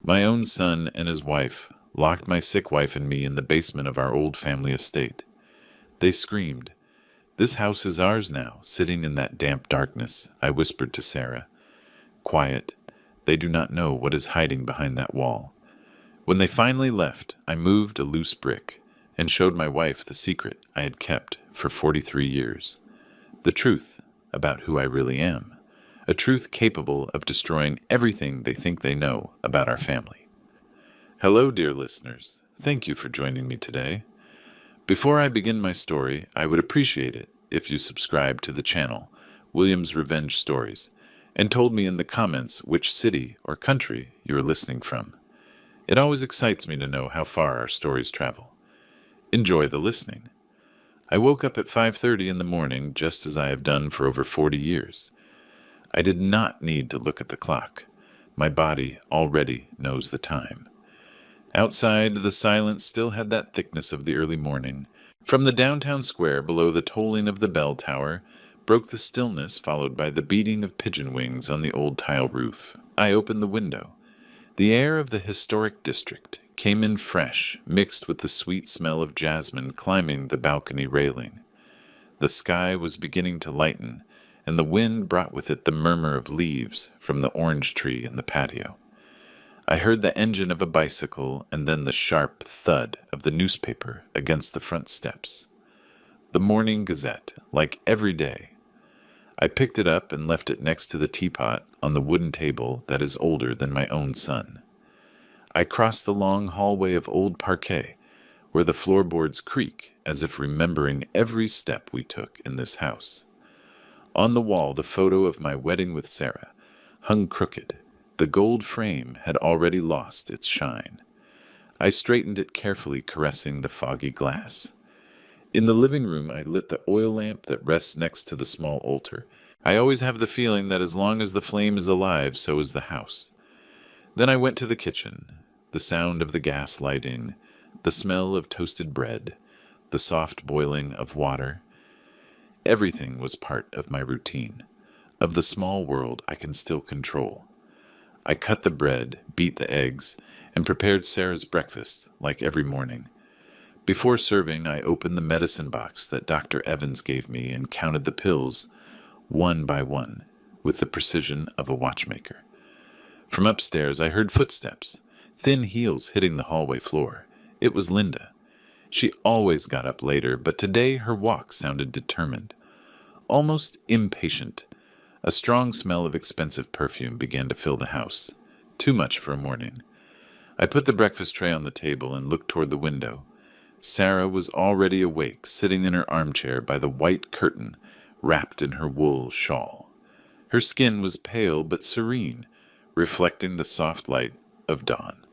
My own son and his wife locked my sick wife and me in the basement of our old family estate. They screamed, "This house is ours now," sitting in that damp darkness. I whispered to Sarah, "Quiet. They do not know what is hiding behind that wall." When they finally left, I moved a loose brick and showed my wife the secret I had kept for 43 years. The truth about who I really am. A truth capable of destroying everything they think they know about our family. Hello, dear listeners. Thank you for joining me today. Before I begin my story, I would appreciate it if you subscribe to the channel, William's Revenge Stories, and told me in the comments which city or country you are listening from. It always excites me to know how far our stories travel. Enjoy the listening. I woke up at 5:30 in the morning, just as I have done for over 40 years. I did not need to look at the clock. My body already knows the time. Outside, the silence still had that thickness of the early morning. From the downtown square below, the tolling of the bell tower broke the stillness, followed by the beating of pigeon wings on the old tile roof. I opened the window. The air of the historic district came in fresh, mixed with the sweet smell of jasmine climbing the balcony railing. The sky was beginning to lighten, and the wind brought with it the murmur of leaves from the orange tree in the patio. I heard the engine of a bicycle and then the sharp thud of the newspaper against the front steps. The Morning Gazette, like every day. I picked it up and left it next to the teapot on the wooden table that is older than my own son. I crossed the long hallway of old parquet, where the floorboards creak as if remembering every step we took in this house. On the wall, the photo of my wedding with Sarah hung crooked. The gold frame had already lost its shine. I straightened it carefully, caressing the foggy glass. In the living room, I lit the oil lamp that rests next to the small altar. I always have the feeling that as long as the flame is alive, so is the house. Then I went to the kitchen. The sound of the gas lighting, the smell of toasted bread, the soft boiling of water. Everything was part of my routine, of the small world I can still control. I cut the bread, beat the eggs, and prepared Sarah's breakfast, like every morning. Before serving, I opened the medicine box that Dr. Evans gave me and counted the pills, one by one, with the precision of a watchmaker. From upstairs, I heard footsteps, thin heels hitting the hallway floor. It was Linda. She always got up later, but today her walk sounded determined, almost impatient. A strong smell of expensive perfume began to fill the house. Too much for a morning. I put the breakfast tray on the table and looked toward the window. Sarah was already awake, sitting in her armchair by the white curtain, wrapped in her wool shawl. Her skin was pale but serene, reflecting the soft light of dawn.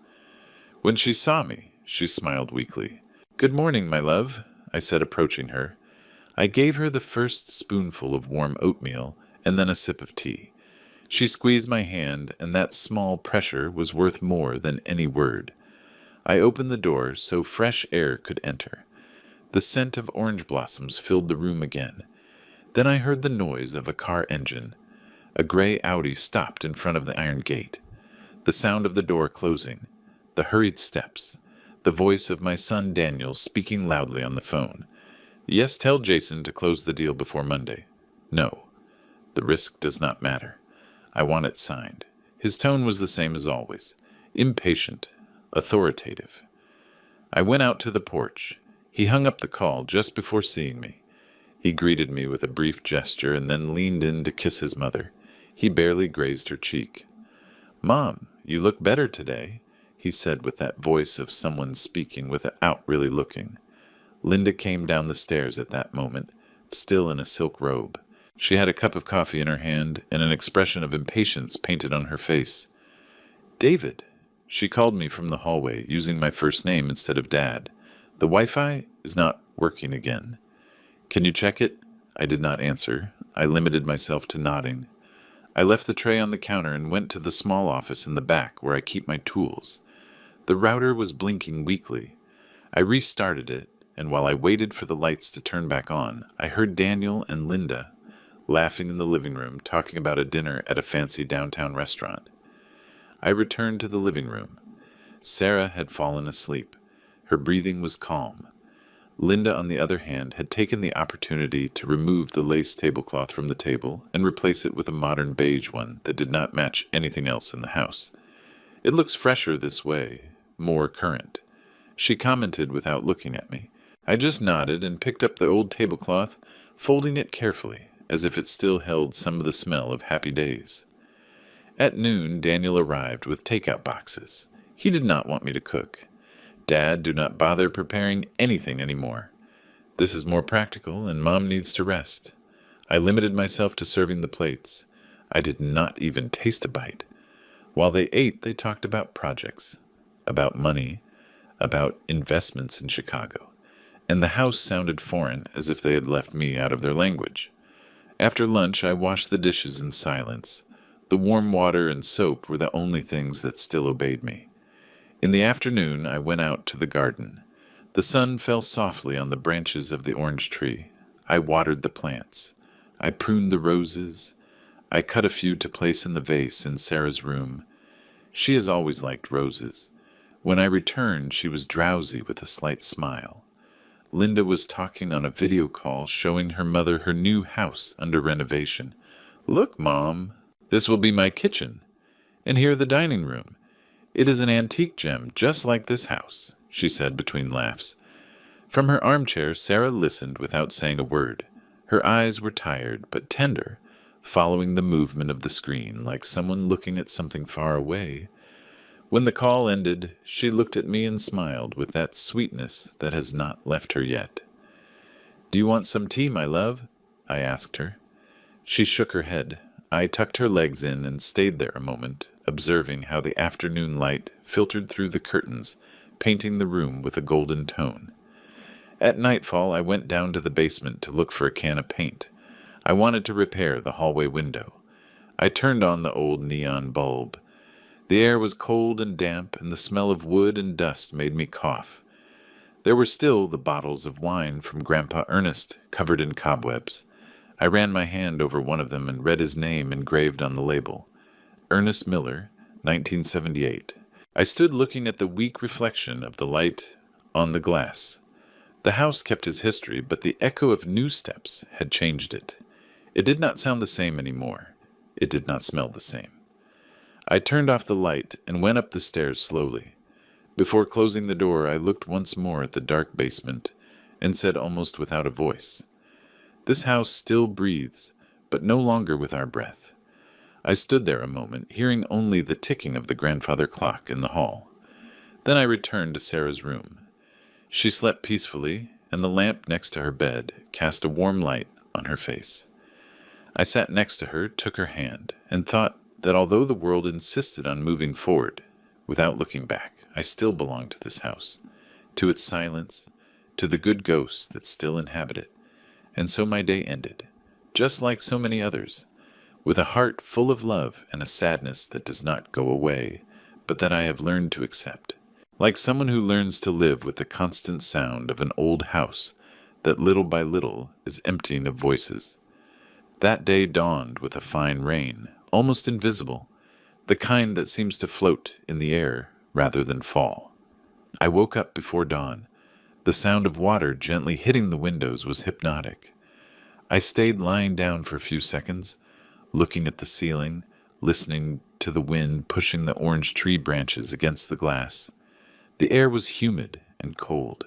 When she saw me, she smiled weakly. "Good morning, my love," I said, approaching her. I gave her the first spoonful of warm oatmeal and then a sip of tea. She squeezed my hand, and that small pressure was worth more than any word. I opened the door so fresh air could enter. The scent of orange blossoms filled the room again. Then I heard the noise of a car engine. A gray Audi stopped in front of the iron gate. The sound of the door closing. The hurried steps. The voice of my son Daniel speaking loudly on the phone. "Yes, tell Jason to close the deal before Monday." "No. The risk does not matter. I want it signed." His tone was the same as always. Impatient. Authoritative. I went out to the porch. He hung up the call just before seeing me. He greeted me with a brief gesture and then leaned in to kiss his mother. He barely grazed her cheek. "Mom, you look better today," he said with that voice of someone speaking without really looking. Linda came down the stairs at that moment, still in a silk robe. She had a cup of coffee in her hand and an expression of impatience painted on her face. "David," she called me from the hallway, using my first name instead of Dad. "The Wi-Fi is not working again. Can you check it?" I did not answer. I limited myself to nodding. I left the tray on the counter and went to the small office in the back where I keep my tools. The router was blinking weakly. I restarted it, and while I waited for the lights to turn back on, I heard Daniel and Linda laughing in the living room, talking about a dinner at a fancy downtown restaurant. I returned to the living room. Sarah had fallen asleep. Her breathing was calm. Linda, on the other hand, had taken the opportunity to remove the lace tablecloth from the table and replace it with a modern beige one that did not match anything else in the house. "It looks fresher this way, more current," she commented without looking at me. I just nodded and picked up the old tablecloth, folding it carefully, as if it still held some of the smell of happy days. At noon, Daniel arrived with takeout boxes. He did not want me to cook. "Dad, do not bother preparing anything anymore. This is more practical, and Mom needs to rest." I limited myself to serving the plates. I did not even taste a bite. While they ate, they talked about projects, about money, about investments in Chicago, and the house sounded foreign, as if they had left me out of their language. After lunch, I washed the dishes in silence. The warm water and soap were the only things that still obeyed me. In the afternoon, I went out to the garden. The sun fell softly on the branches of the orange tree. I watered the plants. I pruned the roses. I cut a few to place in the vase in Sarah's room. She has always liked roses. When I returned, she was drowsy with a slight smile. Linda was talking on a video call, showing her mother her new house under renovation. "Look, Mom, this will be my kitchen. And here the dining room. It is an antique gem, just like this house," she said between laughs. From her armchair, Sarah listened without saying a word. Her eyes were tired, but tender, following the movement of the screen, like someone looking at something far away. When the call ended, she looked at me and smiled with that sweetness that has not left her yet. "Do you want some tea, my love?" I asked her. She shook her head. I tucked her legs in and stayed there a moment, observing how the afternoon light filtered through the curtains, painting the room with a golden tone. At nightfall, I went down to the basement to look for a can of paint. I wanted to repair the hallway window. I turned on the old neon bulb. The air was cold and damp, and the smell of wood and dust made me cough. There were still the bottles of wine from Grandpa Ernest, covered in cobwebs. I ran my hand over one of them and read his name engraved on the label. Ernest Miller, 1978. I stood looking at the weak reflection of the light on the glass. The house kept his history, but the echo of new steps had changed it. It did not sound the same anymore. It did not smell the same. I turned off the light and went up the stairs slowly. Before closing the door, I looked once more at the dark basement and said almost without a voice, "This house still breathes, but no longer with our breath." I stood there a moment, hearing only the ticking of the grandfather clock in the hall. Then I returned to Sarah's room. She slept peacefully, and the lamp next to her bed cast a warm light on her face. I sat next to her, took her hand, and thought that although the world insisted on moving forward, without looking back, I still belonged to this house, to its silence, to the good ghosts that still inhabit it. And so my day ended, just like so many others, with a heart full of love and a sadness that does not go away, but that I have learned to accept, like someone who learns to live with the constant sound of an old house that little by little is emptying of voices. That day dawned with a fine rain, almost invisible, the kind that seems to float in the air rather than fall. I woke up before dawn. The sound of water gently hitting the windows was hypnotic. I stayed lying down for a few seconds, looking at the ceiling, listening to the wind pushing the orange tree branches against the glass. The air was humid and cold.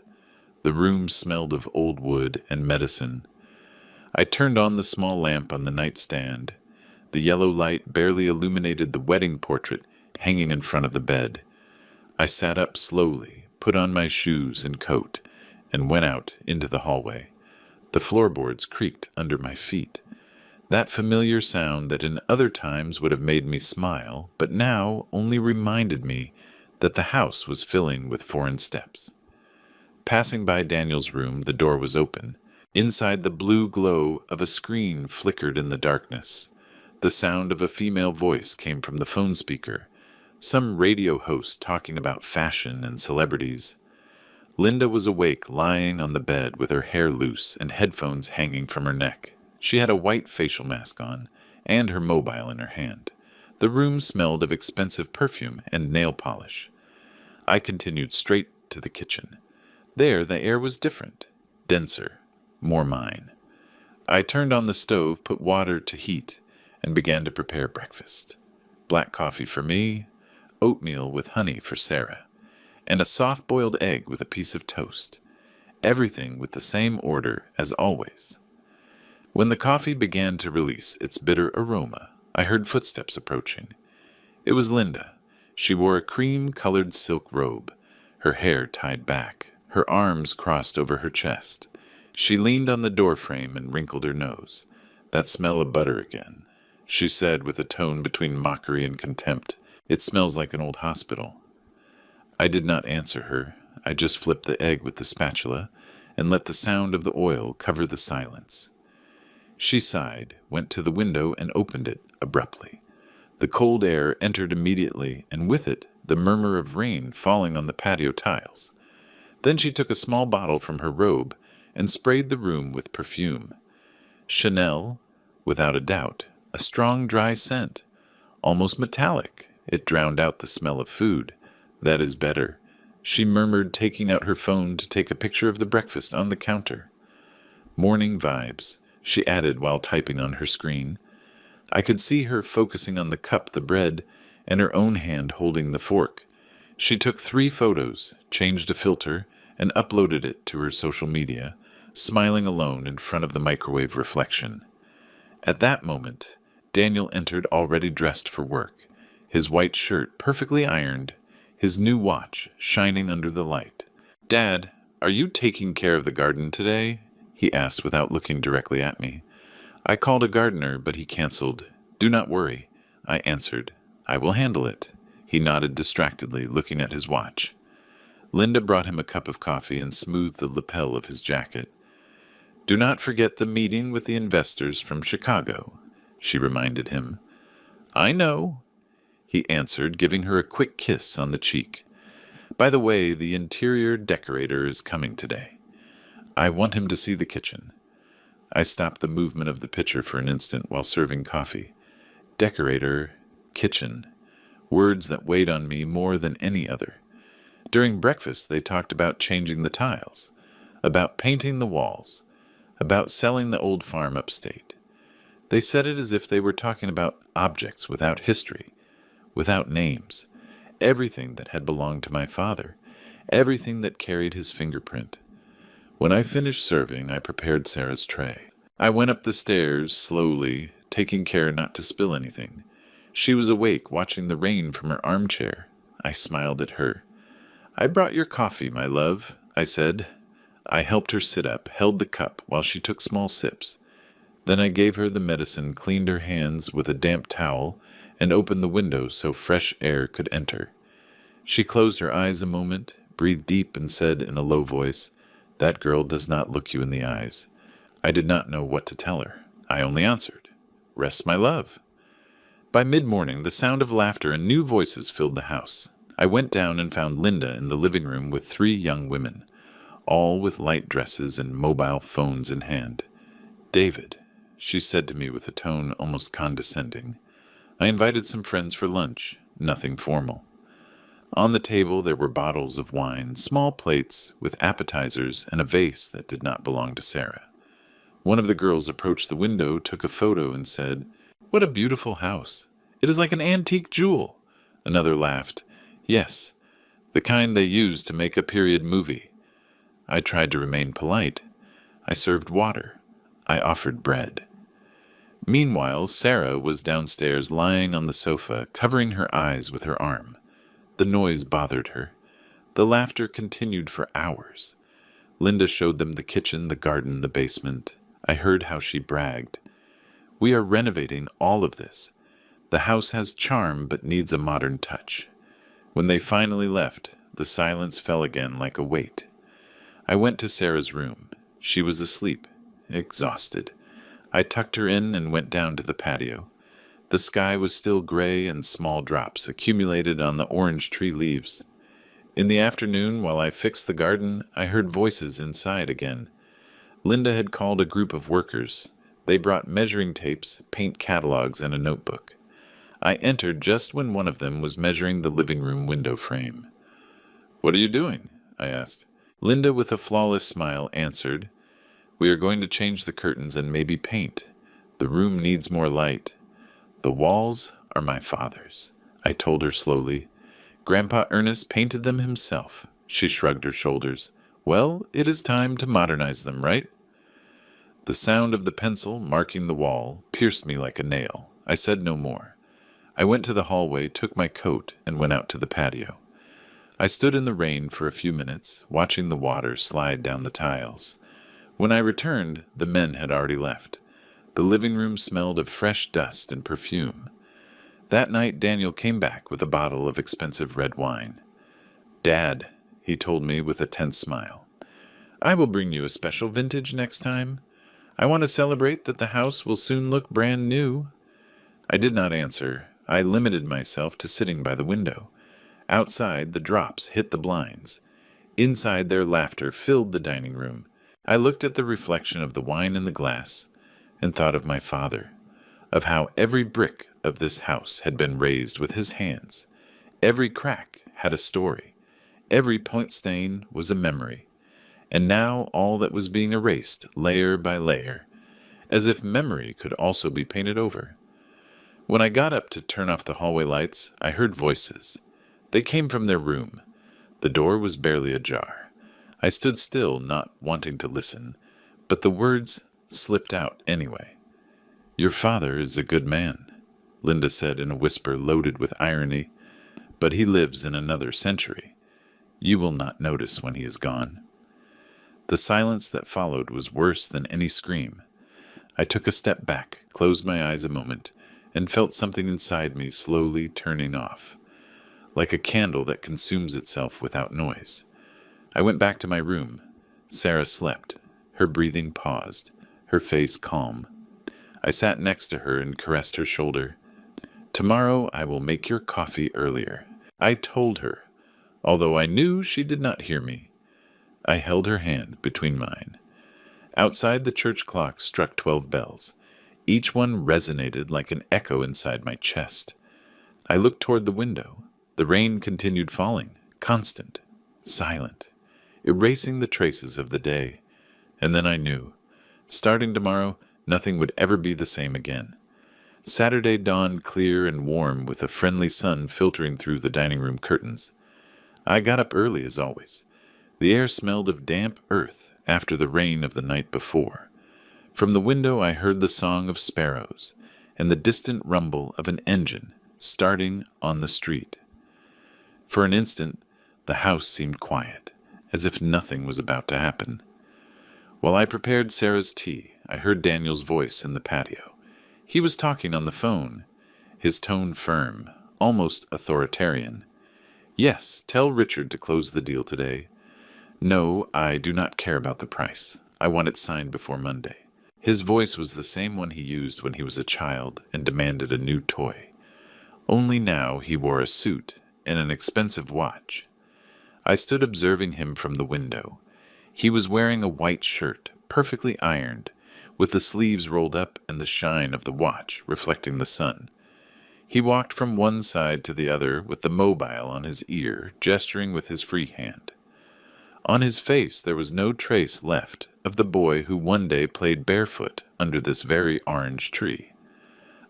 The room smelled of old wood and medicine. I turned on the small lamp on the nightstand. The yellow light barely illuminated the wedding portrait hanging in front of the bed. I sat up slowly, put on my shoes and coat, and went out into the hallway. The floorboards creaked under my feet. That familiar sound that in other times would have made me smile, but now only reminded me that the house was filling with foreign steps. Passing by Daniel's room, the door was open. Inside, the blue glow of a screen flickered in the darkness. The sound of a female voice came from the phone speaker, some radio host talking about fashion and celebrities. Linda was awake, lying on the bed with her hair loose and headphones hanging from her neck. She had a white facial mask on and her mobile in her hand. The room smelled of expensive perfume and nail polish. I continued straight to the kitchen. There the air was different, denser, more mine. I turned on the stove, put water to heat, and began to prepare breakfast. Black coffee for me, oatmeal with honey for Sarah, and a soft-boiled egg with a piece of toast. Everything with the same order as always. When the coffee began to release its bitter aroma, I heard footsteps approaching. It was Linda. She wore a cream-colored silk robe, her hair tied back, her arms crossed over her chest. She leaned on the doorframe and wrinkled her nose. "That smell of butter again," she said with a tone between mockery and contempt. "It smells like an old hospital." I did not answer her. I just flipped the egg with the spatula and let the sound of the oil cover the silence. She sighed, went to the window, and opened it abruptly. The cold air entered immediately, and with it the murmur of rain falling on the patio tiles. Then she took a small bottle from her robe and sprayed the room with perfume. Chanel, without a doubt, a strong dry scent, almost metallic. It drowned out the smell of food. "That is better," she murmured, taking out her phone to take a picture of the breakfast on the counter. "Morning vibes," she added while typing on her screen. I could see her focusing on the cup, the bread, and her own hand holding the fork. She took 3 photos, changed a filter, and uploaded it to her social media, smiling alone in front of the microwave reflection. At that moment, Daniel entered already dressed for work, his white shirt perfectly ironed, his new watch shining under the light. "Dad, are you taking care of the garden today?" he asked without looking directly at me. I called a gardener, but he canceled. "Do not worry," I answered. "I will handle it." He nodded distractedly, looking at his watch. Linda brought him a cup of coffee and smoothed the lapel of his jacket. "Do not forget the meeting with the investors from Chicago," she reminded him. "I know," he answered, giving her a quick kiss on the cheek. "By the way, the interior decorator is coming today. I want him to see the kitchen." I stopped the movement of the pitcher for an instant while serving coffee. Decorator, kitchen, words that weighed on me more than any other. During breakfast, they talked about changing the tiles, about painting the walls, about selling the old farm upstate. They said it as if they were talking about objects without history, without names, everything that had belonged to my father, everything that carried his fingerprint. When I finished serving, I prepared Sarah's tray. I went up the stairs slowly, taking care not to spill anything. She was awake, watching the rain from her armchair. I smiled at her. "I brought your coffee, my love," I said. I helped her sit up, held the cup while she took small sips. Then I gave her the medicine, cleaned her hands with a damp towel, and opened the window so fresh air could enter. She closed her eyes a moment, breathed deep, and said in a low voice, "That girl does not look you in the eyes." I did not know what to tell her. I only answered, "Rest, my love." By mid-morning, the sound of laughter and new voices filled the house. I went down and found Linda in the living room with 3 young women, all with light dresses and mobile phones in hand. "David," she said to me with a tone almost condescending. I invited some friends for lunch, nothing formal. On the table there were bottles of wine, small plates with appetizers, and a vase that did not belong to Sarah. One of the girls approached the window, took a photo, and said, "What a beautiful house. It is like an antique jewel." Another laughed. "Yes, the kind they use to make a period movie." I tried to remain polite. I served water. I offered bread. Meanwhile, Sarah was downstairs lying on the sofa, covering her eyes with her arm. The noise bothered her. The laughter continued for hours. Linda showed them the kitchen, the garden, the basement. I heard how she bragged. "We are renovating all of this. The house has charm but needs a modern touch." When they finally left, the silence fell again like a weight. I went to Sarah's room. She was asleep, exhausted. I tucked her in and went down to the patio. The sky was still gray and small drops accumulated on the orange tree leaves. In the afternoon, while I fixed the garden, I heard voices inside again. Linda had called a group of workers. They brought measuring tapes, paint catalogs, and a notebook. I entered just when one of them was measuring the living room window frame. "What are you doing?" I asked. Linda, with a flawless smile, answered, "We are going to change the curtains and maybe paint. The room needs more light. The walls are my father's," I told her slowly. "Grandpa Ernest painted them himself." She shrugged her shoulders. "Well, it is time to modernize them, right?" The sound of the pencil marking the wall pierced me like a nail. I said no more. I went to the hallway, took my coat, and went out to the patio. I stood in the rain for a few minutes, watching the water slide down the tiles. When I returned, the men had already left. The living room smelled of fresh dust and perfume. That night, Daniel came back with a bottle of expensive red wine. "Dad," he told me with a tense smile, "I will bring you a special vintage next time. I want to celebrate that the house will soon look brand new." I did not answer. I limited myself to sitting by the window. Outside, the drops hit the blinds. Inside, their laughter filled the dining room. I looked at the reflection of the wine in the glass and thought of my father, of how every brick of this house had been raised with his hands. Every crack had a story. Every point stain was a memory. And now all that was being erased layer by layer, as if memory could also be painted over. When I got up to turn off the hallway lights, I heard voices. They came from their room. The door was barely ajar. I stood still, not wanting to listen, but the words slipped out anyway. "Your father is a good man," Linda said in a whisper loaded with irony, "but he lives in another century. You will not notice when he is gone." The silence that followed was worse than any scream. I took a step back, closed my eyes a moment, and felt something inside me slowly turning off, like a candle that consumes itself without noise. I went back to my room. Sarah slept. Her breathing paused, her face calm. I sat next to her and caressed her shoulder. "Tomorrow I will make your coffee earlier," I told her, although I knew she did not hear me. I held her hand between mine. Outside, the church clock struck 12 bells. Each one resonated like an echo inside my chest. I looked toward the window. The rain continued falling, constant, silent, erasing the traces of the day. And then I knew. Starting tomorrow, nothing would ever be the same again. Saturday dawned clear and warm, with a friendly sun filtering through the dining room curtains. I got up early as always. The air smelled of damp earth after the rain of the night before. From the window I heard the song of sparrows and the distant rumble of an engine starting on the street. For an instant, the house seemed quiet, as if nothing was about to happen. While I prepared Sarah's tea, I heard Daniel's voice in the patio. He was talking on the phone, his tone firm, almost authoritarian. "Yes, tell Richard to close the deal today. No, I do not care about the price. I want it signed before Monday." His voice was the same one he used when he was a child and demanded a new toy. Only now he wore a suit and an expensive watch. I stood observing him from the window. He was wearing a white shirt, perfectly ironed, with the sleeves rolled up and the shine of the watch reflecting the sun. He walked from one side to the other with the mobile on his ear, gesturing with his free hand. On his face there was no trace left of the boy who one day played barefoot under this very orange tree.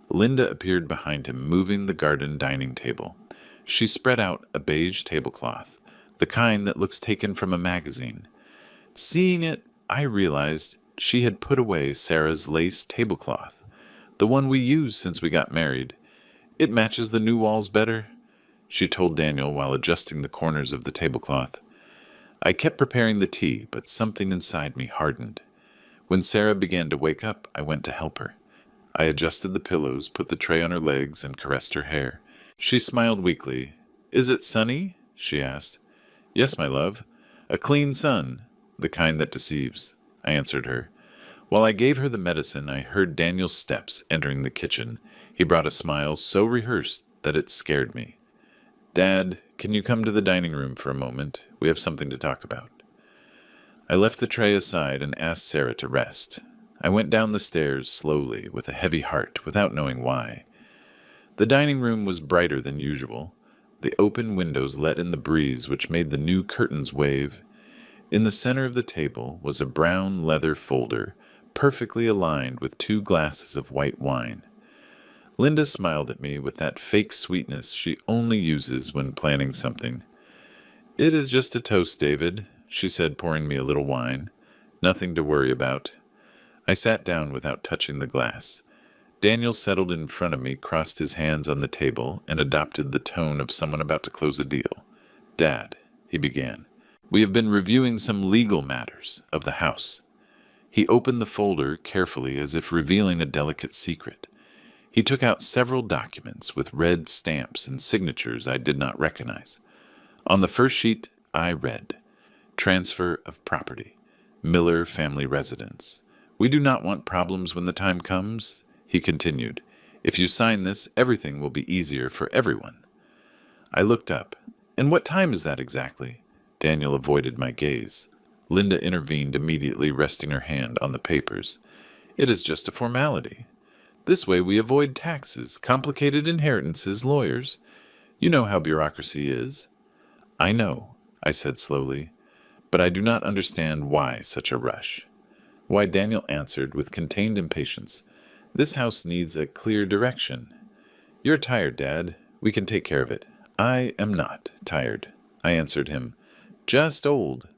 Linda appeared behind him, moving the garden dining table. She spread out a beige tablecloth, the kind that looks taken from a magazine. Seeing it, I realized she had put away Sarah's lace tablecloth, the one we used since we got married. "It matches the new walls better," she told Daniel while adjusting the corners of the tablecloth. I kept preparing the tea, but something inside me hardened. When Sarah began to wake up, I went to help her. I adjusted the pillows, put the tray on her legs, and caressed her hair. She smiled weakly. "Is it sunny?" she asked. "Yes, my love. A clean sun, the kind that deceives," I answered her. While I gave her the medicine, I heard Daniel's steps entering the kitchen. He brought a smile so rehearsed that it scared me. "Dad, can you come to the dining room for a moment? We have something to talk about." I left the tray aside and asked Sarah to rest. I went down the stairs slowly, with a heavy heart, without knowing why. The The dining room was brighter than usual. The open windows let in the breeze, which made the new curtains wave. In the center of the table was a brown leather folder, perfectly aligned with 2 glasses of white wine. Linda smiled at me with that fake sweetness she only uses when planning something. "It is just a toast, David," she said, pouring me a little wine. "Nothing to worry about." I sat down without touching the glass. Daniel settled in front of me, crossed his hands on the table, and adopted the tone of someone about to close a deal. "Dad," he began, "we have been reviewing some legal matters of the house." He opened the folder carefully as if revealing a delicate secret. He took out several documents with red stamps and signatures I did not recognize. On the first sheet, I read, "Transfer of property. Miller family residence. We do not want problems when the time comes," he continued. "If you sign this, everything will be easier for everyone." I looked up. "And what time is that exactly?" Daniel avoided my gaze. Linda intervened immediately, resting her hand on the papers. "It is just a formality. This way we avoid taxes, complicated inheritances, lawyers. You know how bureaucracy is." "I know," I said slowly, "but I do not understand why such a rush." "Why," Daniel answered with contained impatience, "this house needs a clear direction. You're tired, Dad. We can take care of it." "I am not tired," I answered him. "Just old,"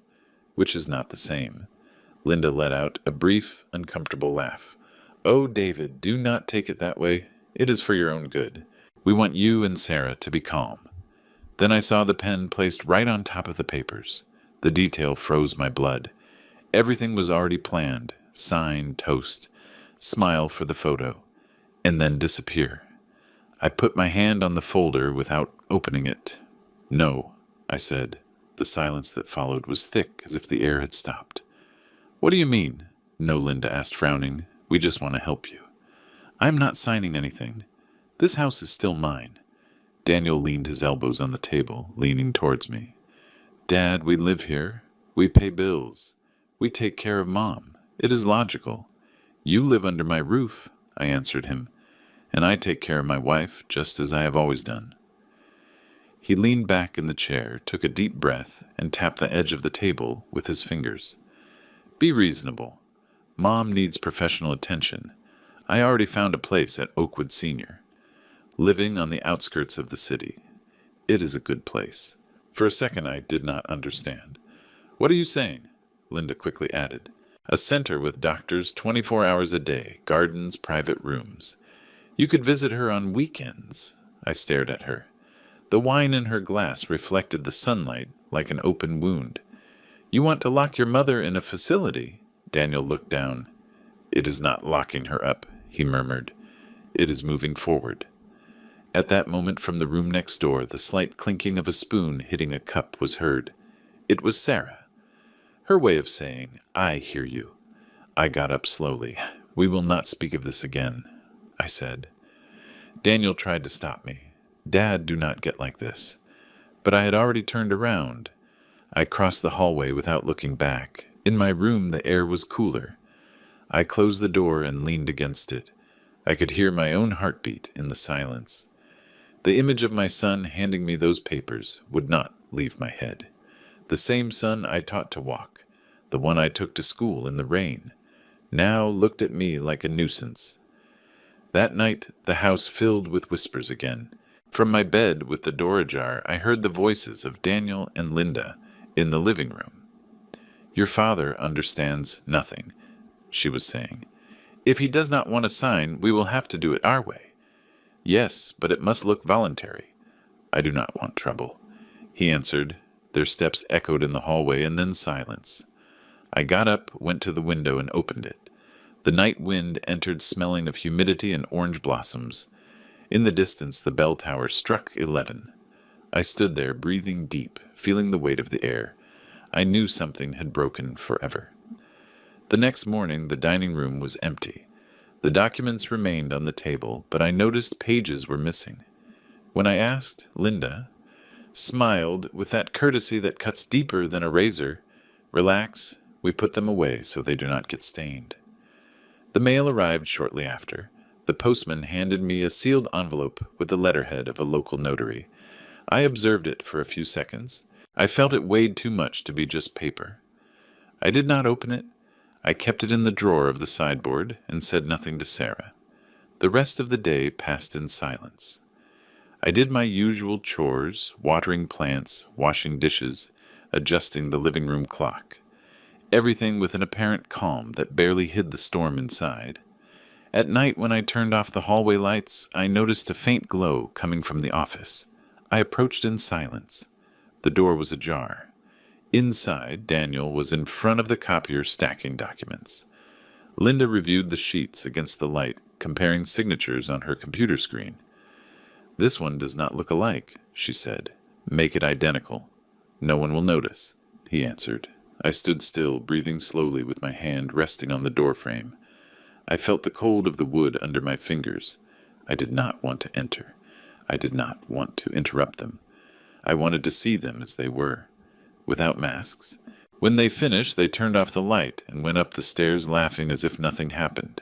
which is not the same. Linda let out a brief, uncomfortable laugh. "Oh, David, do not take it that way. It is for your own good. We want you and Sarah to be calm." Then I saw the pen placed right on top of the papers. The detail froze my blood. Everything was already planned: sign, toast, smile for the photo, and then disappear. I put my hand on the folder without opening it. "No," I said. The silence that followed was thick, as if the air had stopped. "What do you mean?" "No," Linda asked, frowning. "We just want to help you." "I am not signing anything. This house is still mine." Daniel leaned his elbows on the table, leaning towards me. "Dad, we live here. We pay bills. We take care of Mom. It is logical. You live under my roof," I answered him, "and I take care of my wife, just as I have always done." He leaned back in the chair, took a deep breath, and tapped the edge of the table with his fingers. "Be reasonable. Mom needs professional attention. I already found a place at Oakwood Senior, living on the outskirts of the city. It is a good place." For a second I did not understand. "What are you saying?" Linda quickly added. "A center with doctors 24 hours a day, gardens, private rooms. You could visit her on weekends." I stared at her. The wine in her glass reflected the sunlight like an open wound. "You want to lock your mother in a facility?" Daniel looked down. "It is not locking her up," he murmured. "It is moving forward." At that moment, from the room next door, the slight clinking of a spoon hitting a cup was heard. It was Sarah. Her way of saying, "I hear you." I got up slowly. "We will not speak of this again," I said. Daniel tried to stop me. "Dad, do not get like this." But I had already turned around. I crossed the hallway without looking back. In my room, the air was cooler. I closed the door and leaned against it. I could hear my own heartbeat in the silence. The image of my son handing me those papers would not leave my head. The same son I taught to walk, the one I took to school in the rain, now looked at me like a nuisance. That night, the house filled with whispers again. From my bed with the door ajar, I heard the voices of Daniel and Linda in the living room. "Your father understands nothing," she was saying. "If he does not want to sign, we will have to do it our way." "Yes, but it must look voluntary." "I do not want trouble," he answered. Their steps echoed in the hallway, and then silence. I got up, went to the window, and opened it. The night wind entered, smelling of humidity and orange blossoms. In the distance, the bell tower struck 11. I stood there, breathing deep, feeling the weight of the air. I knew something had broken forever. The next morning, the dining room was empty. The documents remained on the table, but I noticed pages were missing. When I asked, Linda smiled with that courtesy that cuts deeper than a razor. "Relax, we put them away so they do not get stained." The mail arrived shortly after. The postman handed me a sealed envelope with the letterhead of a local notary. I observed it for a few seconds. I felt it weighed too much to be just paper. I did not open it. I kept it in the drawer of the sideboard and said nothing to Sarah. The rest of the day passed in silence. I did my usual chores, watering plants, washing dishes, adjusting the living room clock. Everything with an apparent calm that barely hid the storm inside. At night, when I turned off the hallway lights, I noticed a faint glow coming from the office. I approached in silence. The door was ajar. Inside, Daniel was in front of the copier stacking documents. Linda reviewed the sheets against the light, comparing signatures on her computer screen. "This one does not look alike," she said. "Make it identical. No one will notice," he answered. I stood still, breathing slowly with my hand resting on the doorframe. I felt the cold of the wood under my fingers. I did not want to enter. I did not want to interrupt them. I wanted to see them as they were, without masks. When they finished, they turned off the light and went up the stairs laughing as if nothing happened.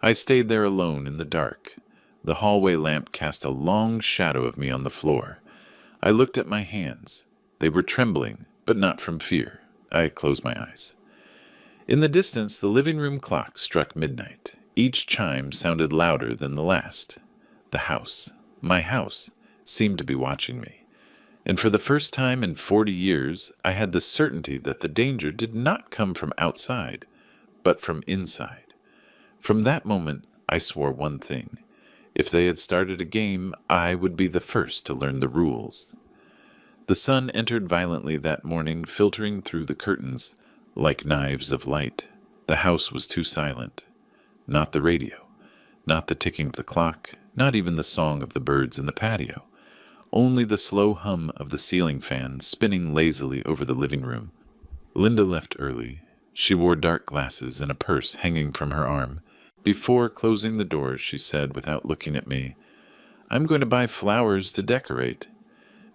I stayed there alone in the dark. The hallway lamp cast a long shadow of me on the floor. I looked at my hands. They were trembling, but not from fear. I closed my eyes. In the distance, the living room clock struck midnight. Each chime sounded louder than the last. The house, my house, seemed to be watching me. And for the first time in 40 years, I had the certainty that the danger did not come from outside, but from inside. From that moment, I swore one thing. If they had started a game, I would be the first to learn the rules. The sun entered violently that morning, filtering through the curtains like knives of light. The house was too silent. Not the radio, not the ticking of the clock, not even the song of the birds in the patio. Only the slow hum of the ceiling fan spinning lazily over the living room. Linda left early. She wore dark glasses and a purse hanging from her arm. Before closing the doors, she said, without looking at me, "I'm going to buy flowers to decorate.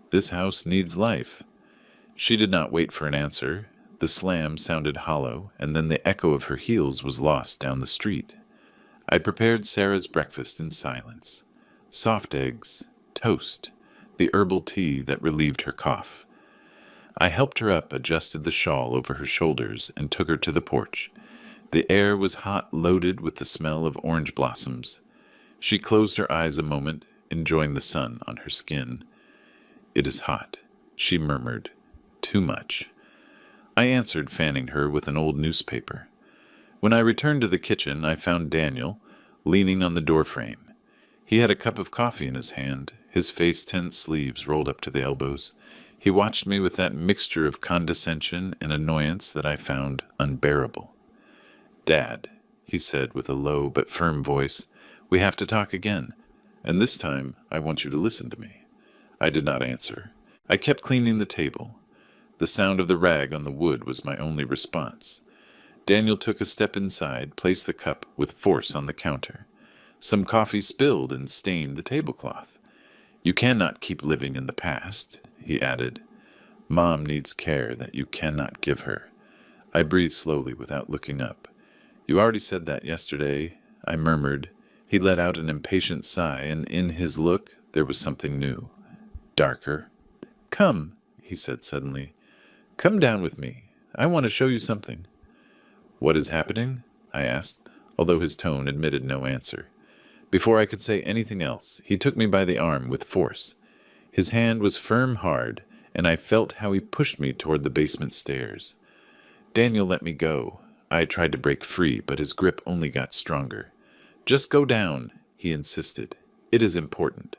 This house needs life." She did not wait for an answer. The slam sounded hollow, and then the echo of her heels was lost down the street. I prepared Sarah's breakfast in silence. Soft eggs, toast, the herbal tea that relieved her cough. I helped her up, adjusted the shawl over her shoulders, and took her to the porch. The air was hot, loaded with the smell of orange blossoms. She closed her eyes a moment, enjoying the sun on her skin. "It is hot," she murmured. "Too much." I answered, fanning her with an old newspaper. When I returned to the kitchen, I found Daniel leaning on the doorframe. He had a cup of coffee in his hand, his face-tense sleeves rolled up to the elbows. He watched me with that mixture of condescension and annoyance that I found unbearable. "Dad," he said with a low but firm voice, "we have to talk again, and this time I want you to listen to me." I did not answer. I kept cleaning the table. The sound of the rag on the wood was my only response. Daniel took a step inside, placed the cup with force on the counter. Some coffee spilled and stained the tablecloth. "You cannot keep living in the past," he added. "Mom needs care that you cannot give her." I breathed slowly without looking up. "You already said that yesterday," I murmured. He let out an impatient sigh, and in his look there was something new, darker. "Come," he said suddenly. "Come down with me. I want to show you something." "What is happening?" I asked, although his tone admitted no answer. Before I could say anything else, he took me by the arm with force. His hand was firm, hard, and I felt how he pushed me toward the basement stairs. Daniel let me go. I tried to break free, but his grip only got stronger. "Just go down," he insisted. "It is important."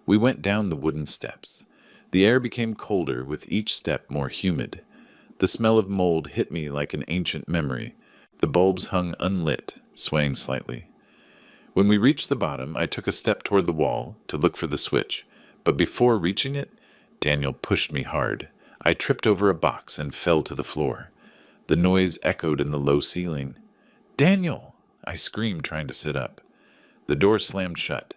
We went down the wooden steps. The air became colder, with each step more humid. The smell of mold hit me like an ancient memory. The bulbs hung unlit, swaying slightly. When we reached the bottom, I took a step toward the wall to look for the switch, but before reaching it, Daniel pushed me hard. I tripped over a box and fell to the floor. The noise echoed in the low ceiling. "Daniel!" I screamed, trying to sit up. The door slammed shut.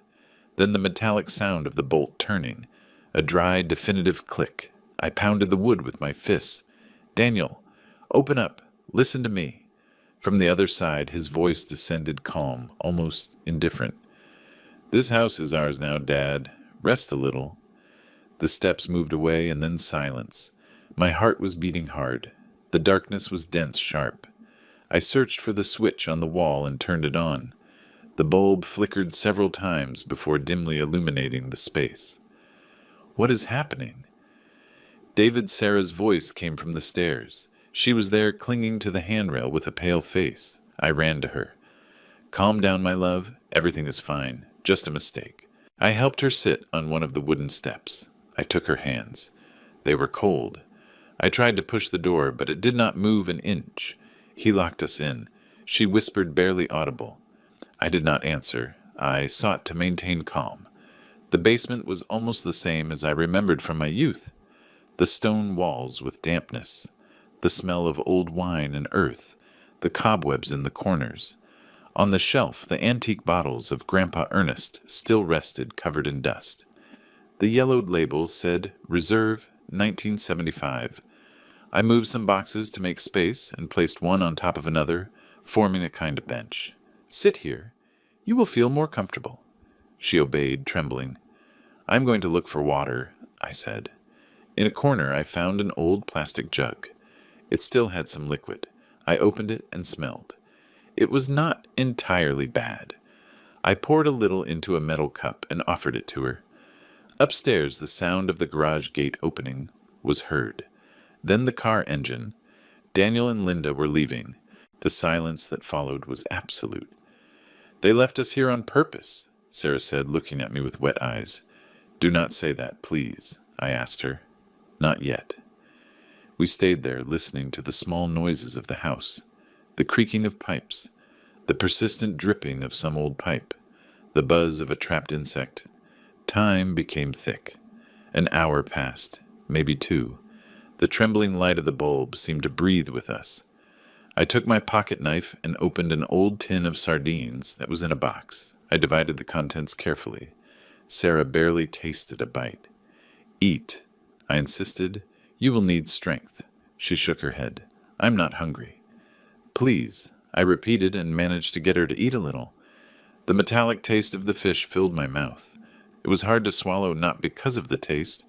Then the metallic sound of the bolt turning. A dry, definitive click. I pounded the wood with my fists. "Daniel, open up. Listen to me." From the other side, his voice descended calm, almost indifferent. "This house is ours now, Dad. Rest a little." The steps moved away, and then silence. My heart was beating hard. The darkness was dense, sharp. I searched for the switch on the wall and turned it on. The bulb flickered several times before dimly illuminating the space. "What is happening?" David Sarah's voice came from the stairs. She was there clinging to the handrail with a pale face. I ran to her. "Calm down, my love. Everything is fine. Just a mistake." I helped her sit on one of the wooden steps. I took her hands. They were cold. I tried to push the door, but it did not move an inch. He locked us in. She whispered, barely audible. I did not answer. I sought to maintain calm. The basement was almost the same as I remembered from my youth. The stone walls with dampness, the smell of old wine and earth, the cobwebs in the corners. On the shelf, the antique bottles of Grandpa Ernest still rested covered in dust. The yellowed label said Reserve 1975. I moved some boxes to make space and placed one on top of another, forming a kind of bench. "Sit here. You will feel more comfortable." She obeyed, trembling. "I'm going to look for water," I said. In a corner, I found an old plastic jug. It still had some liquid. I opened it and smelled. It was not entirely bad. I poured a little into a metal cup and offered it to her. Upstairs, the sound of the garage gate opening was heard. Then the car engine. Daniel and Linda were leaving. The silence that followed was absolute. "They left us here on purpose," Sarah said, looking at me with wet eyes. "Do not say that, please," I asked her. "Not yet." We stayed there, listening to the small noises of the house, the creaking of pipes, the persistent dripping of some old pipe, the buzz of a trapped insect. Time became thick. An hour passed, maybe 2. The trembling light of the bulb seemed to breathe with us. I took my pocket knife and opened an old tin of sardines that was in a box. I divided the contents carefully. Sarah barely tasted a bite. "Eat," I insisted. "You will need strength." She shook her head. "I'm not hungry." "Please," I repeated and managed to get her to eat a little. The metallic taste of the fish filled my mouth. It was hard to swallow, not because of the taste,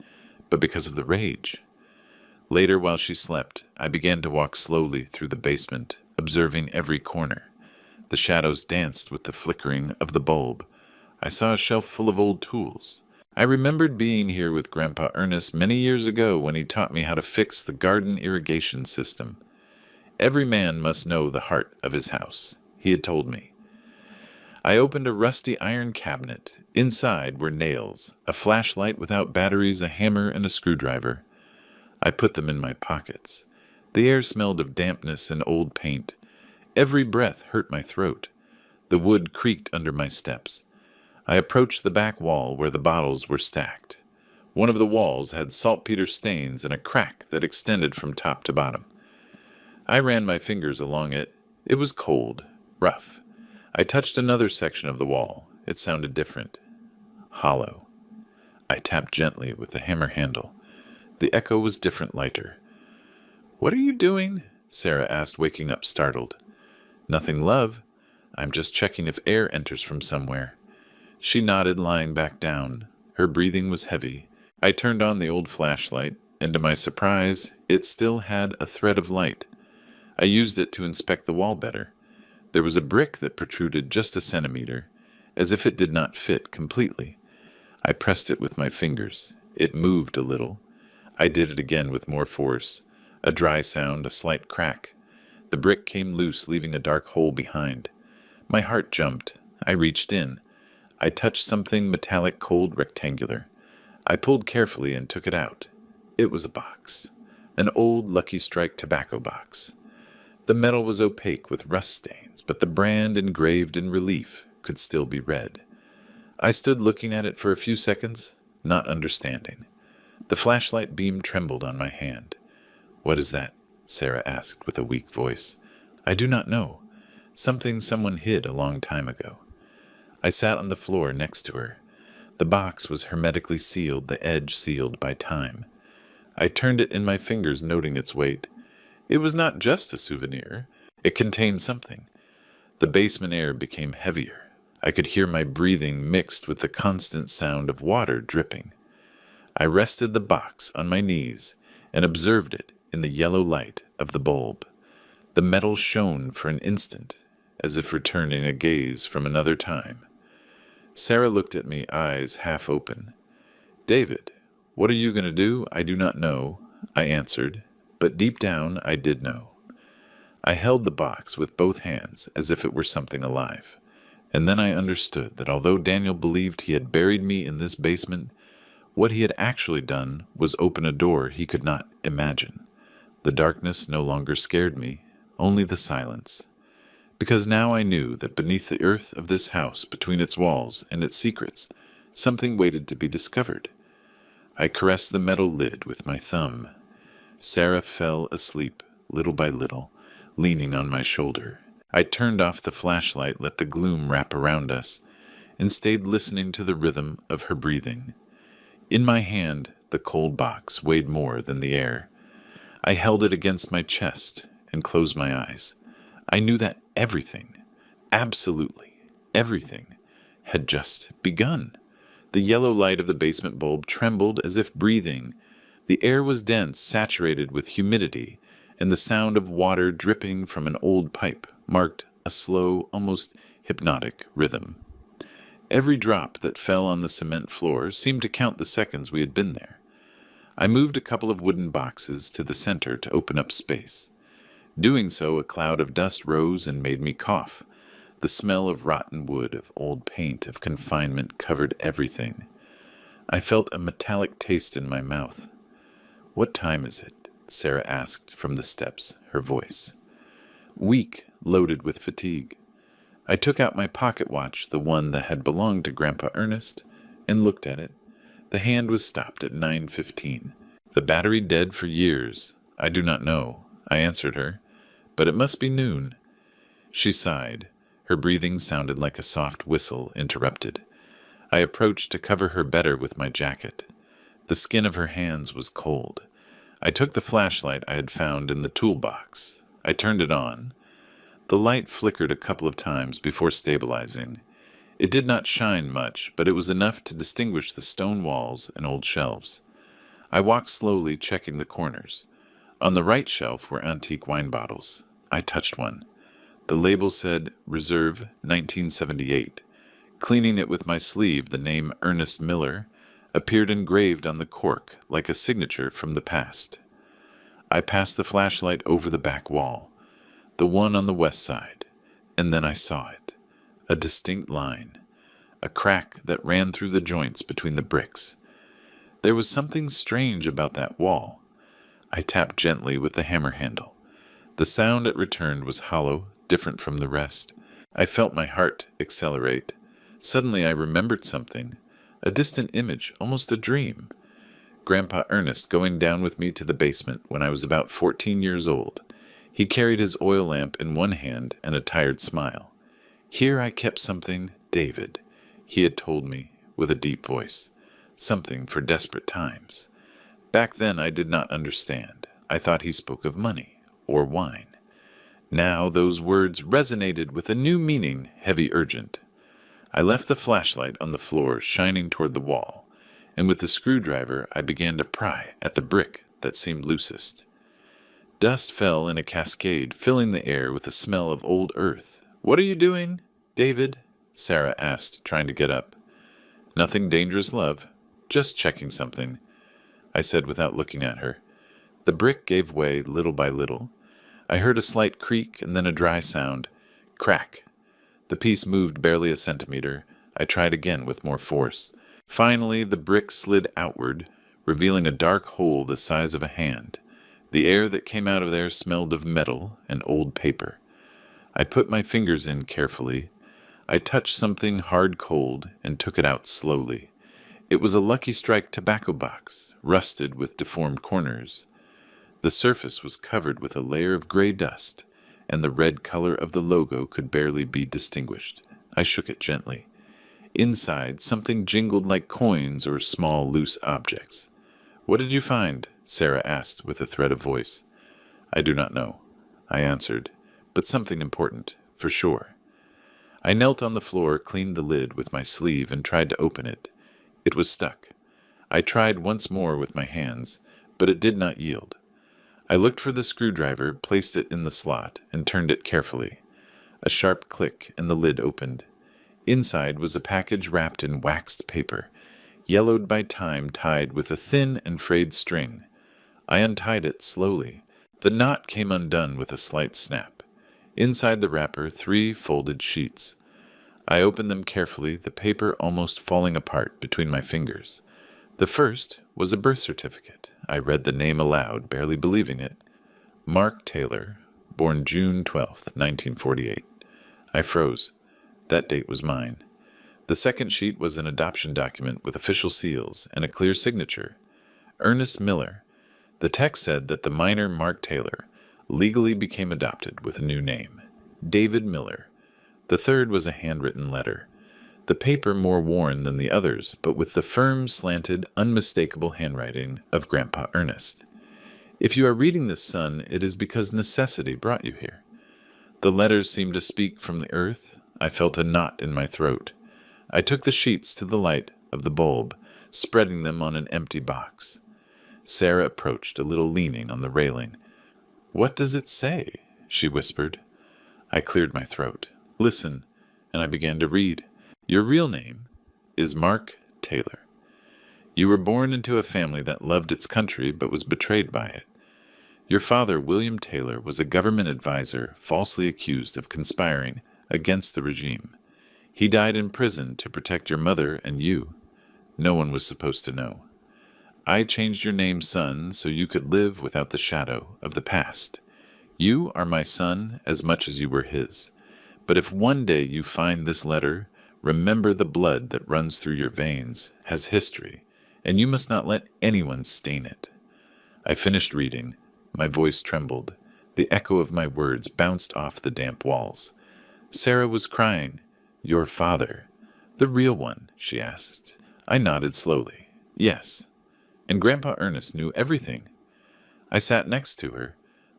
but because of the rage. Later, while she slept, I began to walk slowly through the basement, observing every corner. The shadows danced with the flickering of the bulb. I saw a shelf full of old tools. I remembered being here with Grandpa Ernest many years ago when he taught me how to fix the garden irrigation system. Every man must know the heart of his house, he had told me. I opened a rusty iron cabinet. Inside were nails, a flashlight without batteries, a hammer, and a screwdriver. I put them in my pockets. The air smelled of dampness and old paint. Every breath hurt my throat. The wood creaked under my steps. I approached the back wall where the bottles were stacked. One of the walls had saltpeter stains and a crack that extended from top to bottom. I ran my fingers along it. It was cold, rough. I touched another section of the wall. It sounded different. Hollow. I tapped gently with the hammer handle. The echo was different, lighter. "What are you doing?" Sarah asked, waking up startled. "Nothing, love. I'm just checking if air enters from somewhere." She nodded, lying back down. Her breathing was heavy. I turned on the old flashlight, and to my surprise, it still had a thread of light. I used it to inspect the wall better. There was a brick that protruded just a centimeter, as if it did not fit completely. I pressed it with my fingers. It moved a little. I did it again with more force. A dry sound, a slight crack. The brick came loose, leaving a dark hole behind. My heart jumped. I reached in. I touched something metallic, cold, rectangular. I pulled carefully and took it out. It was a box. An old Lucky Strike tobacco box. The metal was opaque with rust stains, but the brand engraved in relief could still be read. I stood looking at it for a few seconds, not understanding. The flashlight beam trembled on my hand. "What is that?" Sarah asked with a weak voice. "I do not know. Something someone hid a long time ago." I sat on the floor next to her. The box was hermetically sealed, the edge sealed by time. I turned it in my fingers, noting its weight. It was not just a souvenir. It contained something. The basement air became heavier. I could hear my breathing mixed with the constant sound of water dripping. I rested the box on my knees and observed it in the yellow light of the bulb. The metal shone for an instant, as if returning a gaze from another time. Sarah looked at me, eyes half open. "David, what are you going to do? I do not know," I answered, but deep down I did know. I held the box with both hands as if it were something alive, and then I understood that although Daniel believed he had buried me in this basement, what he had actually done was open a door he could not imagine. The darkness no longer scared me, only the silence. Because now I knew that beneath the earth of this house, between its walls and its secrets, something waited to be discovered. I caressed the metal lid with my thumb. Sarah fell asleep, little by little, leaning on my shoulder. I turned off the flashlight, let the gloom wrap around us, and stayed listening to the rhythm of her breathing. In my hand, the cold box weighed more than the air. I held it against my chest and closed my eyes. I knew that everything, absolutely everything, had just begun. The yellow light of the basement bulb trembled as if breathing. The air was dense, saturated with humidity, and the sound of water dripping from an old pipe marked a slow, almost hypnotic rhythm. Every drop that fell on the cement floor seemed to count the seconds we had been there. I moved a couple of wooden boxes to the center to open up space. Doing so, a cloud of dust rose and made me cough. The smell of rotten wood, of old paint, of confinement covered everything. I felt a metallic taste in my mouth. "What time is it?" Sarah asked from the steps, her voice weak, loaded with fatigue. I took out my pocket watch, the one that had belonged to Grandpa Ernest, and looked at it. The hand was stopped at 9:15. "The battery dead for years. I do not know," I answered her, "but it must be noon." She sighed. Her breathing sounded like a soft whistle interrupted. I approached to cover her better with my jacket. The skin of her hands was cold. I took the flashlight I had found in the toolbox. I turned it on. The light flickered a couple of times before stabilizing. It did not shine much, but it was enough to distinguish the stone walls and old shelves. I walked slowly, checking the corners. On the right shelf were antique wine bottles. I touched one. The label said, "Reserve 1978. Cleaning it with my sleeve, the name Ernest Miller appeared engraved on the cork like a signature from the past. I passed the flashlight over the back wall, the one on the west side, and then I saw it. A distinct line, a crack that ran through the joints between the bricks. There was something strange about that wall. I tapped gently with the hammer handle. The sound it returned was hollow, different from the rest. I felt my heart accelerate. Suddenly I remembered something, a distant image, almost a dream. Grandpa Ernest going down with me to the basement when I was about 14 years old. He carried his oil lamp in one hand and a tired smile. "Here I kept something, David," he had told me with a deep voice. "Something for desperate times." Back then I did not understand. I thought he spoke of money or wine. Now those words resonated with a new meaning, heavy, urgent. I left the flashlight on the floor, shining toward the wall, and with the screwdriver I began to pry at the brick that seemed loosest. Dust fell in a cascade, filling the air with the smell of old earth. "What are you doing, David?" Sarah asked, trying to get up. "Nothing dangerous, love. Just checking something," I said without looking at her. The brick gave way little by little. I heard a slight creak and then a dry sound. Crack. The piece moved barely a centimeter. I tried again with more force. Finally, the brick slid outward, revealing a dark hole the size of a hand. The air that came out of there smelled of metal and old paper. I put my fingers in carefully. I touched something hard cold and took it out slowly. It was a Lucky Strike tobacco box, rusted with deformed corners. The surface was covered with a layer of gray dust, and the red color of the logo could barely be distinguished. I shook it gently. Inside, something jingled like coins or small, loose objects. "What did you find?" Sarah asked with a thread of voice. "I do not know," I answered, but something important, for sure. I knelt on the floor, cleaned the lid with my sleeve, and tried to open it. It was stuck. I tried once more with my hands, but it did not yield. I looked for the screwdriver, placed it in the slot, and turned it carefully. A sharp click, and the lid opened. Inside was a package wrapped in waxed paper, yellowed by time, tied with a thin and frayed string. I untied it slowly. The knot came undone with a slight snap. Inside the wrapper, 3 folded sheets. I opened them carefully, the paper almost falling apart between my fingers. The first was a birth certificate. I read the name aloud, barely believing it. Mark Taylor, born June 12th, 1948. I froze. That date was mine. The second sheet was an adoption document with official seals and a clear signature. Ernest Miller. The text said that the minor Mark Taylor legally became adopted with a new name, David Miller. The third was a handwritten letter. The paper more worn than the others, but with the firm, slanted, unmistakable handwriting of Grandpa Ernest. If you are reading this, son, it is because necessity brought you here. The letters seemed to speak from the earth. I felt a knot in my throat. I took the sheets to the light of the bulb, spreading them on an empty box. Sarah approached, a little leaning on the railing. "What does it say?" she whispered. I cleared my throat. "Listen," and I began to read. "Your real name is Mark Taylor. You were born into a family that loved its country but was betrayed by it. Your father, William Taylor, was a government advisor falsely accused of conspiring against the regime. He died in prison to protect your mother and you. No one was supposed to know. I changed your name, son, so you could live without the shadow of the past. You are my son as much as you were his. But if one day you find this letter, remember the blood that runs through your veins has history, and you must not let anyone stain it." I finished reading. My voice trembled. The echo of my words bounced off the damp walls. Sarah was crying. "Your father. The real one?" she asked. I nodded slowly. "Yes." And Grandpa Ernest knew everything. I sat next to her.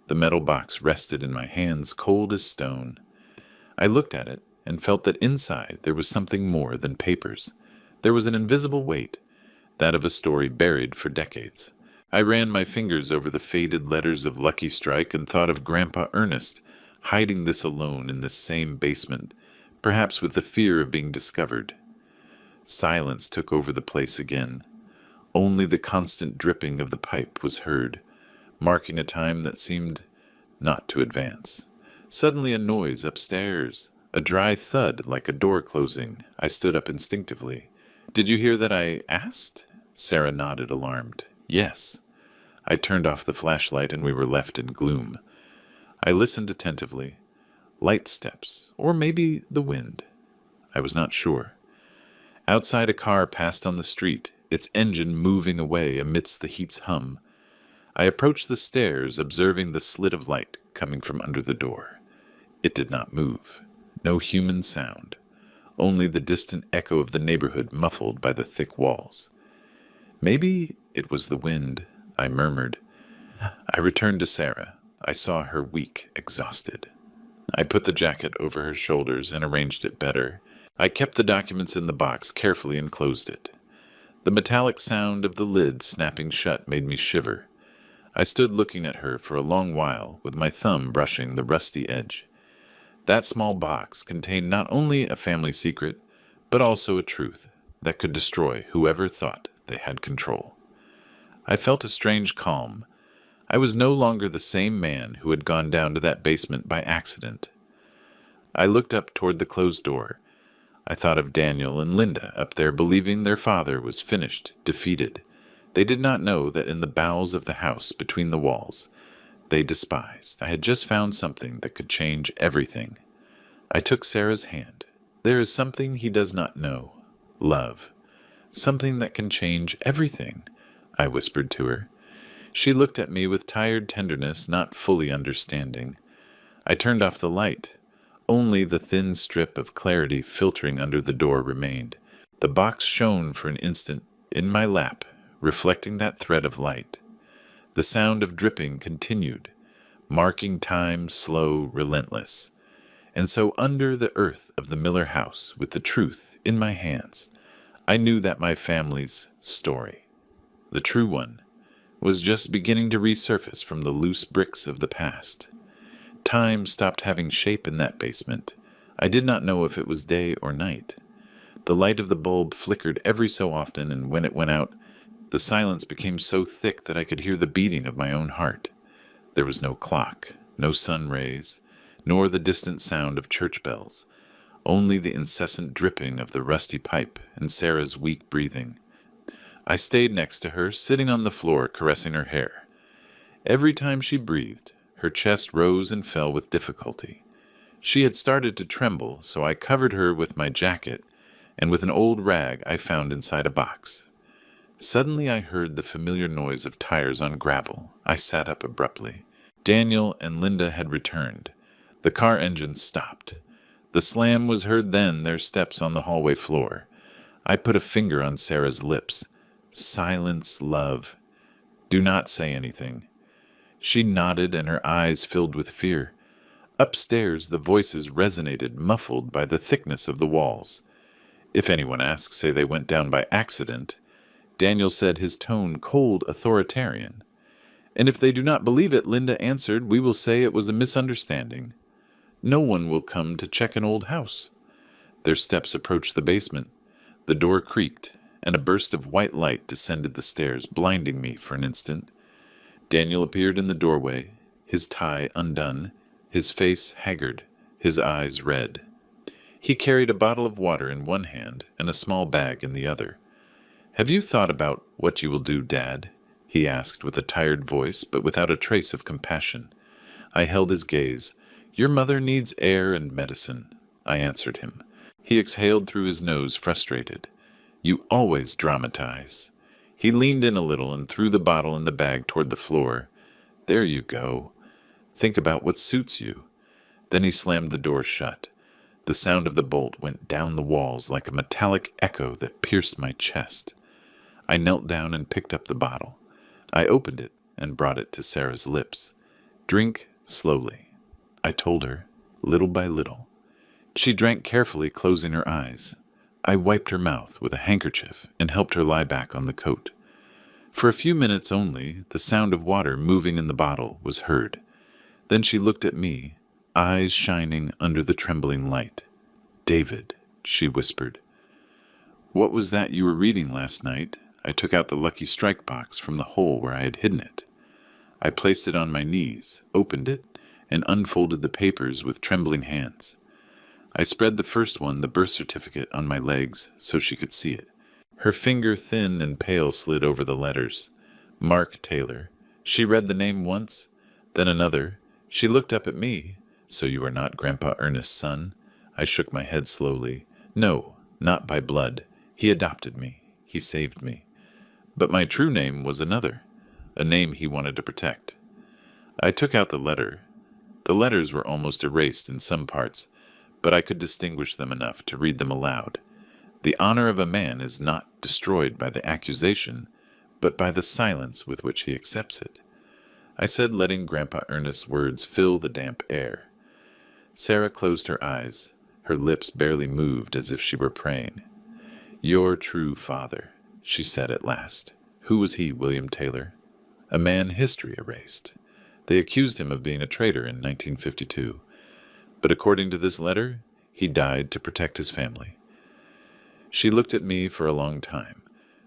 The metal box rested in my hands, cold as stone. I looked at it and felt that inside there was something more than papers. There was an invisible weight, that of a story buried for decades. I ran my fingers over the faded letters of Lucky Strike and thought of Grandpa Ernest, hiding this alone in this same basement, perhaps with the fear of being discovered. Silence took over the place again. Only the constant dripping of the pipe was heard, marking a time that seemed not to advance. Suddenly a noise upstairs, a dry thud like a door closing. I stood up instinctively. "Did you hear that I asked?" Sarah nodded, alarmed. "Yes." I turned off the flashlight and we were left in gloom. I listened attentively. Light steps, or maybe the wind. I was not sure. Outside, a car passed on the street, its engine moving away amidst the heat's hum. I approached the stairs, observing the slit of light coming from under the door. It did not move. No human sound. Only the distant echo of the neighborhood muffled by the thick walls. "Maybe it was the wind," I murmured. I returned to Sarah. I saw her weak, exhausted. I put the jacket over her shoulders and arranged it better. I kept the documents in the box carefully and closed it. The metallic sound of the lid snapping shut made me shiver. I stood looking at her for a long while, with my thumb brushing the rusty edge. That small box contained not only a family secret, but also a truth that could destroy whoever thought they had control. I felt a strange calm. I was no longer the same man who had gone down to that basement by accident. I looked up toward the closed door. I thought of Daniel and Linda up there believing their father was finished, defeated. They did not know that in the bowels of the house between the walls, they despised. I had just found something that could change everything. I took Sarah's hand. "There is something he does not know. Love. Something that can change everything," I whispered to her. She looked at me with tired tenderness, not fully understanding. I turned off the light. Only the thin strip of clarity filtering under the door remained. The box shone for an instant in my lap, reflecting that thread of light. The sound of dripping continued. marking time slow, relentless. And so under the earth of the Miller house, with the truth in my hands, I knew that my family's story, the true one, was just beginning to resurface from the loose bricks of the past. Time stopped having shape in that basement. I did not know if it was day or night. The light of the bulb flickered every so often, and when it went out, the silence became so thick that I could hear the beating of my own heart. There was no clock, no sun rays, nor the distant sound of church bells, only the incessant dripping of the rusty pipe and Sarah's weak breathing. I stayed next to her, sitting on the floor, caressing her hair. Every time she breathed, her chest rose and fell with difficulty. She had started to tremble, so I covered her with my jacket and with an old rag I found inside a box. Suddenly I heard the familiar noise of tires on gravel. I sat up abruptly. Daniel and Linda had returned. The car engine stopped. The slam was heard then, their steps on the hallway floor. I put a finger on Sarah's lips. Silence, love. Do not say anything. She nodded, and her eyes filled with fear. Upstairs, the voices resonated, muffled by the thickness of the walls. If anyone asks, say they went down by accident. Daniel said, his tone cold, authoritarian. And if they do not believe it, Linda answered, we will say it was a misunderstanding. No one will come to check an old house. Their steps approached the basement. The door creaked, and a burst of white light descended the stairs, blinding me for an instant. Daniel appeared in the doorway, his tie undone, his face haggard, his eyes red. He carried a bottle of water in one hand and a small bag in the other. Have you thought about what you will do, Dad? He asked with a tired voice, but without a trace of compassion. I held his gaze. Your mother needs air and medicine, I answered him. He exhaled through his nose, frustrated. You always dramatize. He leaned in a little and threw the bottle and the bag toward the floor. There you go. Think about what suits you. Then he slammed the door shut. The sound of the bolt went down the walls like a metallic echo that pierced my chest. I knelt down and picked up the bottle. I opened it and brought it to Sarah's lips. Drink slowly, I told her, little by little. She drank carefully, closing her eyes. I wiped her mouth with a handkerchief and helped her lie back on the coat. For a few minutes only, the sound of water moving in the bottle was heard. Then she looked at me, eyes shining under the trembling light. David, she whispered. What was that you were reading last night? I took out the Lucky Strike box from the hole where I had hidden it. I placed it on my knees, opened it, and unfolded the papers with trembling hands. I spread the first one, the birth certificate, on my legs so she could see it. Her finger, thin and pale, slid over the letters. Mark Taylor. She read the name once, then another. She looked up at me. So you are not Grandpa Ernest's son? I shook my head slowly. No, not by blood. He adopted me. He saved me. But my true name was another, a name he wanted to protect. I took out the letter. The letters were almost erased in some parts, but I could distinguish them enough to read them aloud. The honor of a man is not destroyed by the accusation, but by the silence with which he accepts it. I said, letting Grandpa Ernest's words fill the damp air. Sarah closed her eyes. Her lips barely moved as if she were praying. Your true father, she said at last. Who was he, William Taylor? A man history erased. They accused him of being a traitor in 1952. But according to this letter, he died to protect his family. She looked at me for a long time.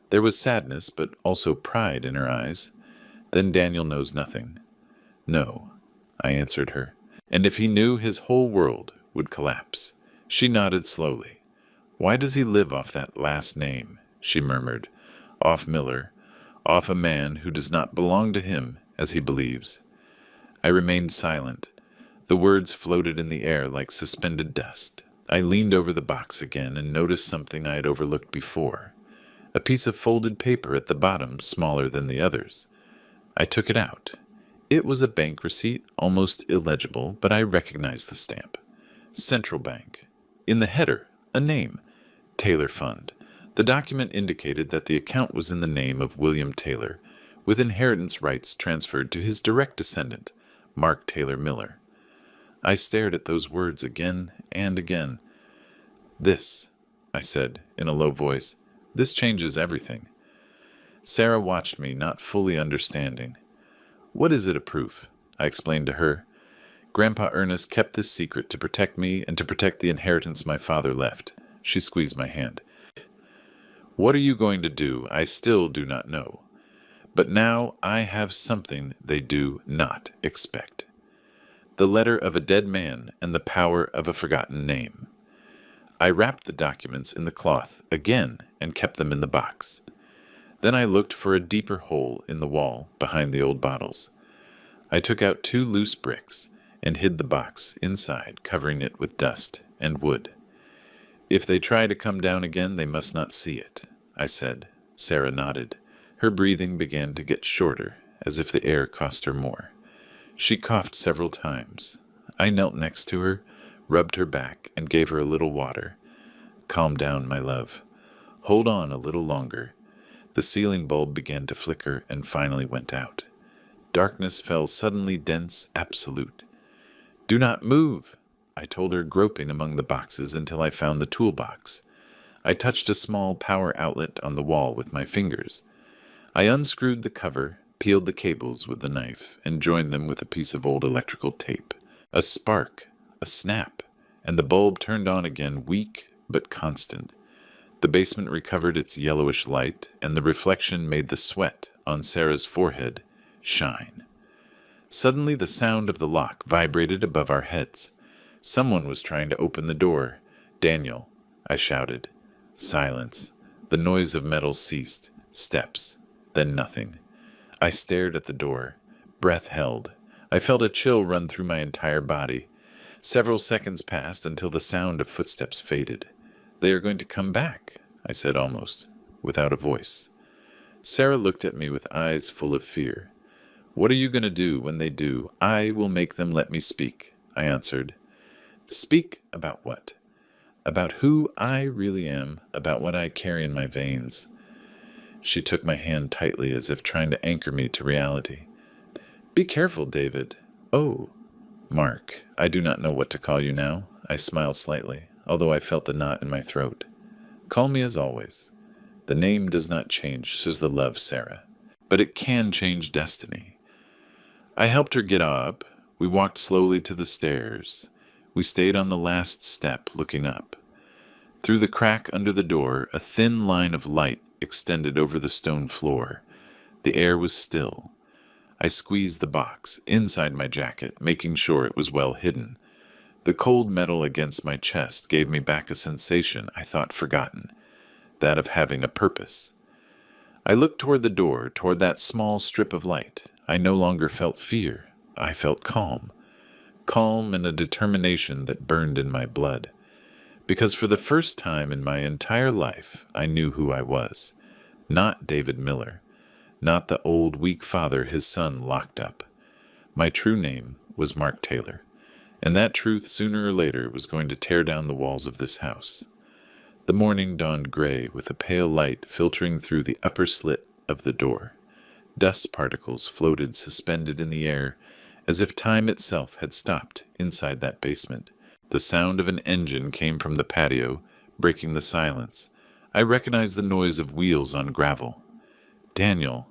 There was sadness, but also pride in her eyes. Then Daniel knows nothing. No, I answered her. And if he knew, his whole world would collapse. She nodded slowly. Why does he live off that last name? She murmured. Off Miller. Off a man who does not belong to him, as he believes. I remained silent. The words floated in the air like suspended dust. I leaned over the box again and noticed something I had overlooked before. A piece of folded paper at the bottom, smaller than the others. I took it out. It was a bank receipt, almost illegible, but I recognized the stamp. Central Bank. In the header, a name. Taylor Fund. The document indicated that the account was in the name of William Taylor, with inheritance rights transferred to his direct descendant, Mark Taylor Miller. I stared at those words again and again. This, I said in a low voice, this changes everything. Sarah watched me, not fully understanding. What is it a proof? I explained to her. Grandpa Ernest kept this secret to protect me and to protect the inheritance my father left. She squeezed my hand. What are you going to do? I still do not know. But now I have something they do not expect. The letter of a dead man and the power of a forgotten name. I wrapped the documents in the cloth again and kept them in the box. Then I looked for a deeper hole in the wall behind the old bottles. I took out 2 loose bricks and hid the box inside, covering it with dust and wood. If they try to come down again, they must not see it, I said. Sarah nodded. Her breathing began to get shorter, as if the air cost her more. She coughed several times. I knelt next to her, rubbed her back, and gave her a little water. Calm down, my love. Hold on a little longer. The ceiling bulb began to flicker and finally went out. Darkness fell suddenly dense, absolute. Do not move, I told her, groping among the boxes until I found the toolbox. I touched a small power outlet on the wall with my fingers. I unscrewed the cover, peeled the cables with the knife, and joined them with a piece of old electrical tape. A spark, a snap, and the bulb turned on again, weak but constant. The basement recovered its yellowish light, and the reflection made the sweat on Sarah's forehead shine. Suddenly the sound of the lock vibrated above our heads. Someone was trying to open the door. Daniel, I shouted. Silence. The noise of metal ceased. Steps. Then nothing. I stared at the door. Breath held. I felt a chill run through my entire body. Several seconds passed until the sound of footsteps faded. They are going to come back, I said almost, without a voice. Sarah looked at me with eyes full of fear. What are you going to do when they do? I will make them let me speak, I answered. Speak about what? About who I really am, about what I carry in my veins. She took my hand tightly as if trying to anchor me to reality. Be careful, David. Oh, Mark, I do not know what to call you now. I smiled slightly, although I felt the knot in my throat. Call me as always. The name does not change, says the love, Sarah. But it can change destiny. I helped her get up. We walked slowly to the stairs. We stayed on the last step, looking up. Through the crack under the door, a thin line of light extended over the stone floor. The air was still. I squeezed the box inside my jacket, making sure it was well hidden. The cold metal against my chest gave me back a sensation I thought forgotten, that of having a purpose. I looked toward the door, toward that small strip of light. I no longer felt fear. I felt calm. Calm and a determination that burned in my blood. Because for the first time in my entire life, I knew who I was. Not David Miller. Not the old, weak father his son locked up. My true name was Mark Taylor. And that truth, sooner or later, was going to tear down the walls of this house. The morning dawned gray, with a pale light filtering through the upper slit of the door. Dust particles floated suspended in the air, as if time itself had stopped inside that basement. The sound of an engine came from the patio, breaking the silence. I recognized the noise of wheels on gravel. Daniel.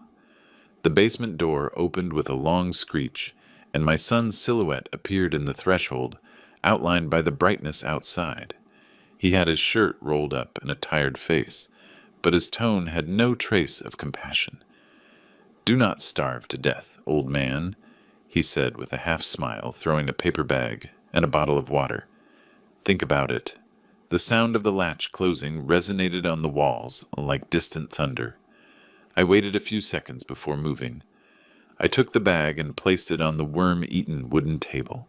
The basement door opened with a long screech, and my son's silhouette appeared in the threshold, outlined by the brightness outside. He had his shirt rolled up and a tired face, but his tone had no trace of compassion. Do not starve to death, old man, he said with a half-smile, throwing a paper bag and a bottle of water. Think about it. The sound of the latch closing resonated on the walls like distant thunder. I waited a few seconds before moving. I took the bag and placed it on the worm-eaten wooden table.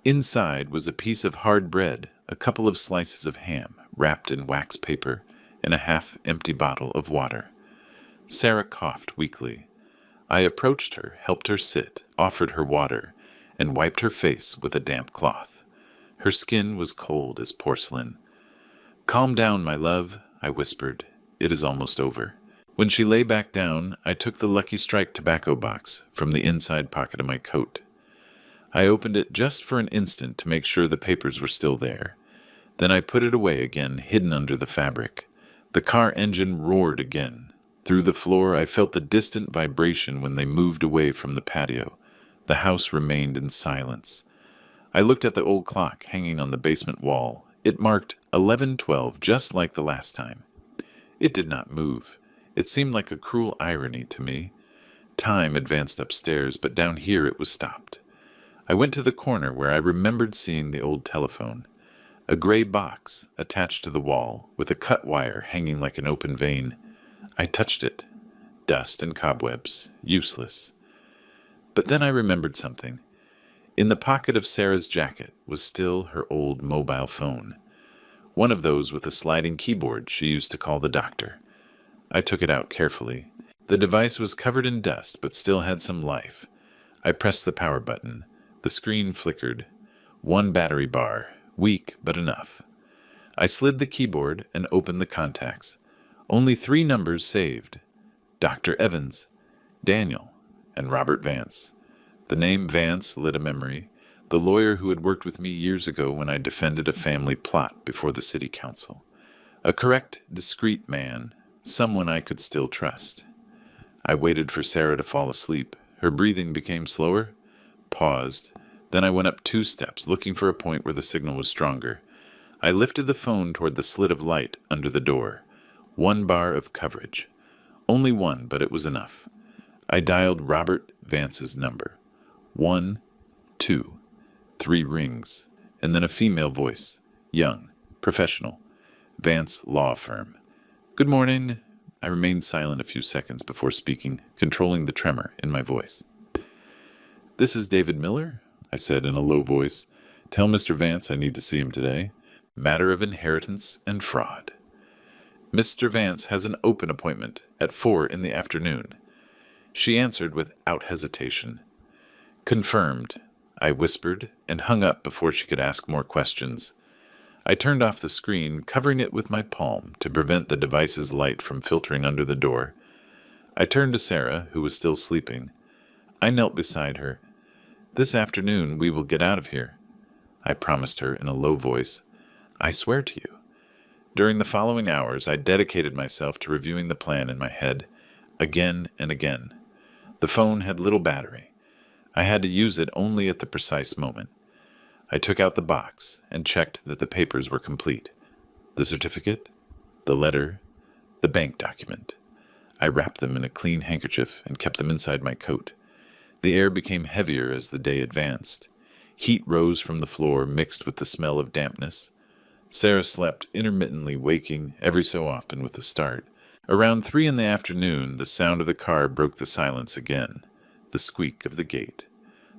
Inside was a piece of hard bread, a couple of slices of ham wrapped in wax paper, and a half-empty bottle of water. Sarah coughed weakly. I approached her, helped her sit, offered her water, and wiped her face with a damp cloth. Her skin was cold as porcelain. Calm down, my love, I whispered. It is almost over. When she lay back down, I took the Lucky Strike tobacco box from the inside pocket of my coat. I opened it just for an instant to make sure the papers were still there. Then I put it away again, hidden under the fabric. The car engine roared again. Through the floor, I felt the distant vibration when they moved away from the patio. The house remained in silence. I looked at the old clock hanging on the basement wall. It marked 11:12, just like the last time. It did not move. It seemed like a cruel irony to me. Time advanced upstairs, but down here it was stopped. I went to the corner where I remembered seeing the old telephone. A gray box attached to the wall, with a cut wire hanging like an open vein. I touched it. Dust and cobwebs. Useless. But then I remembered something. In the pocket of Sarah's jacket was still her old mobile phone. One of those with a sliding keyboard she used to call the doctor. I took it out carefully. The device was covered in dust, but still had some life. I pressed the power button. The screen flickered. One battery bar. Weak, but enough. I slid the keyboard and opened the contacts. Only 3 numbers saved. Dr. Evans, Daniel, and Robert Vance. The name Vance lit a memory. The lawyer who had worked with me years ago when I defended a family plot before the city council. A correct, discreet man. Someone I could still trust. I waited for Sarah to fall asleep. Her breathing became slower. Paused. Then I went up 2 steps, looking for a point where the signal was stronger. I lifted the phone toward the slit of light under the door. 1 bar of coverage. Only 1, but it was enough. I dialed Robert Vance's number. 1, 2, 3 rings, and then a female voice. Young, professional. Vance Law Firm. Good morning. I remained silent a few seconds before speaking, controlling the tremor in my voice. This is David Miller, I said in a low voice. Tell Mr. Vance I need to see him today. Matter of inheritance and fraud. Mr. Vance has an open appointment at 4 in the afternoon. She answered without hesitation. Confirmed, I whispered, and hung up before she could ask more questions. I turned off the screen, covering it with my palm to prevent the device's light from filtering under the door. I turned to Sarah, who was still sleeping. I knelt beside her. This afternoon we will get out of here, I promised her in a low voice. I swear to you. During the following hours, I dedicated myself to reviewing the plan in my head, again and again. The phone had little battery. I had to use it only at the precise moment. I took out the box and checked that the papers were complete. The certificate, the letter, the bank document. I wrapped them in a clean handkerchief and kept them inside my coat. The air became heavier as the day advanced. Heat rose from the floor, mixed with the smell of dampness. Sarah slept, intermittently waking every so often with a start. Around 3 in the afternoon, the sound of the car broke the silence again. The squeak of the gate.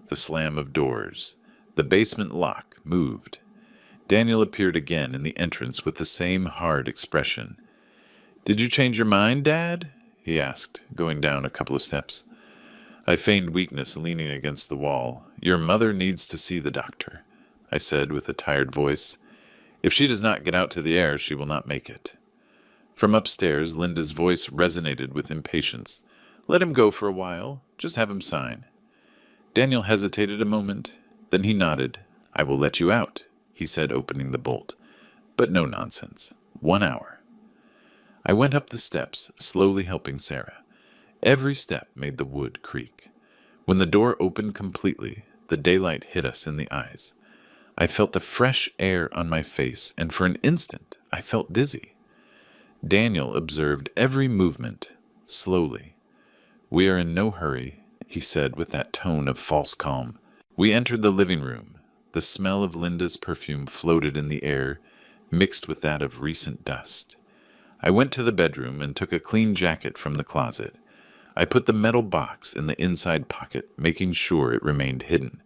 The slam of doors. The basement lock moved. Daniel appeared again in the entrance with the same hard expression. "Did you change your mind, Dad?" he asked, going down a couple of steps. I feigned weakness, leaning against the wall. "Your mother needs to see the doctor," I said with a tired voice. "If she does not get out to the air, she will not make it." From upstairs, Linda's voice resonated with impatience. "Let him go for a while. Just have him sign." Daniel hesitated a moment. Then he nodded. "I will let you out," he said, opening the bolt. "But no nonsense. 1 hour." I went up the steps, slowly helping Sarah. Every step made the wood creak. When the door opened completely, the daylight hit us in the eyes. I felt the fresh air on my face, and for an instant I felt dizzy. Daniel observed every movement, slowly. "We are in no hurry," he said with that tone of false calm. We entered the living room. The smell of Linda's perfume floated in the air, mixed with that of recent dust. I went to the bedroom and took a clean jacket from the closet. I put the metal box in the inside pocket, making sure it remained hidden.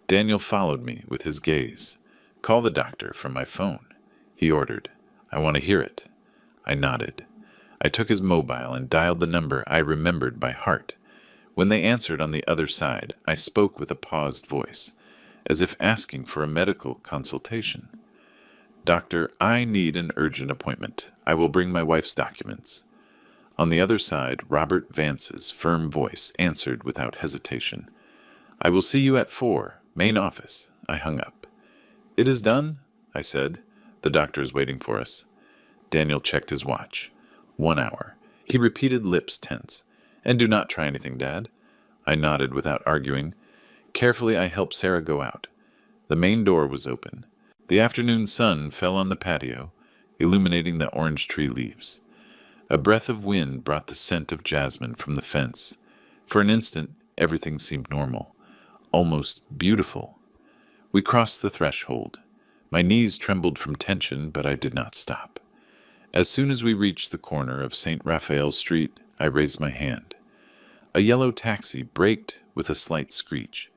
Daniel followed me with his gaze. "Call the doctor from my phone," he ordered. "I want to hear it." I nodded. I took his mobile and dialed the number I remembered by heart. When they answered on the other side, I spoke with a paused voice, as if asking for a medical consultation. "Doctor, I need an urgent appointment. I will bring my wife's documents." On the other side, Robert Vance's firm voice answered without hesitation. "I will see you at 4. Main office. I hung up. It is done, I said. The doctor is waiting for us. Daniel checked his watch. 1 hour. He repeated, lips tense. And do not try anything, Dad. I nodded without arguing. Carefully, I helped Sarah go out. The main door was open. The afternoon sun fell on the patio, illuminating the orange tree leaves. A breath of wind brought the scent of jasmine from the fence. For an instant, everything seemed normal, almost beautiful. We crossed the threshold. My knees trembled from tension, but I did not stop. As soon as we reached the corner of St. Raphael Street, I raised my hand. A yellow taxi braked with a slight screech.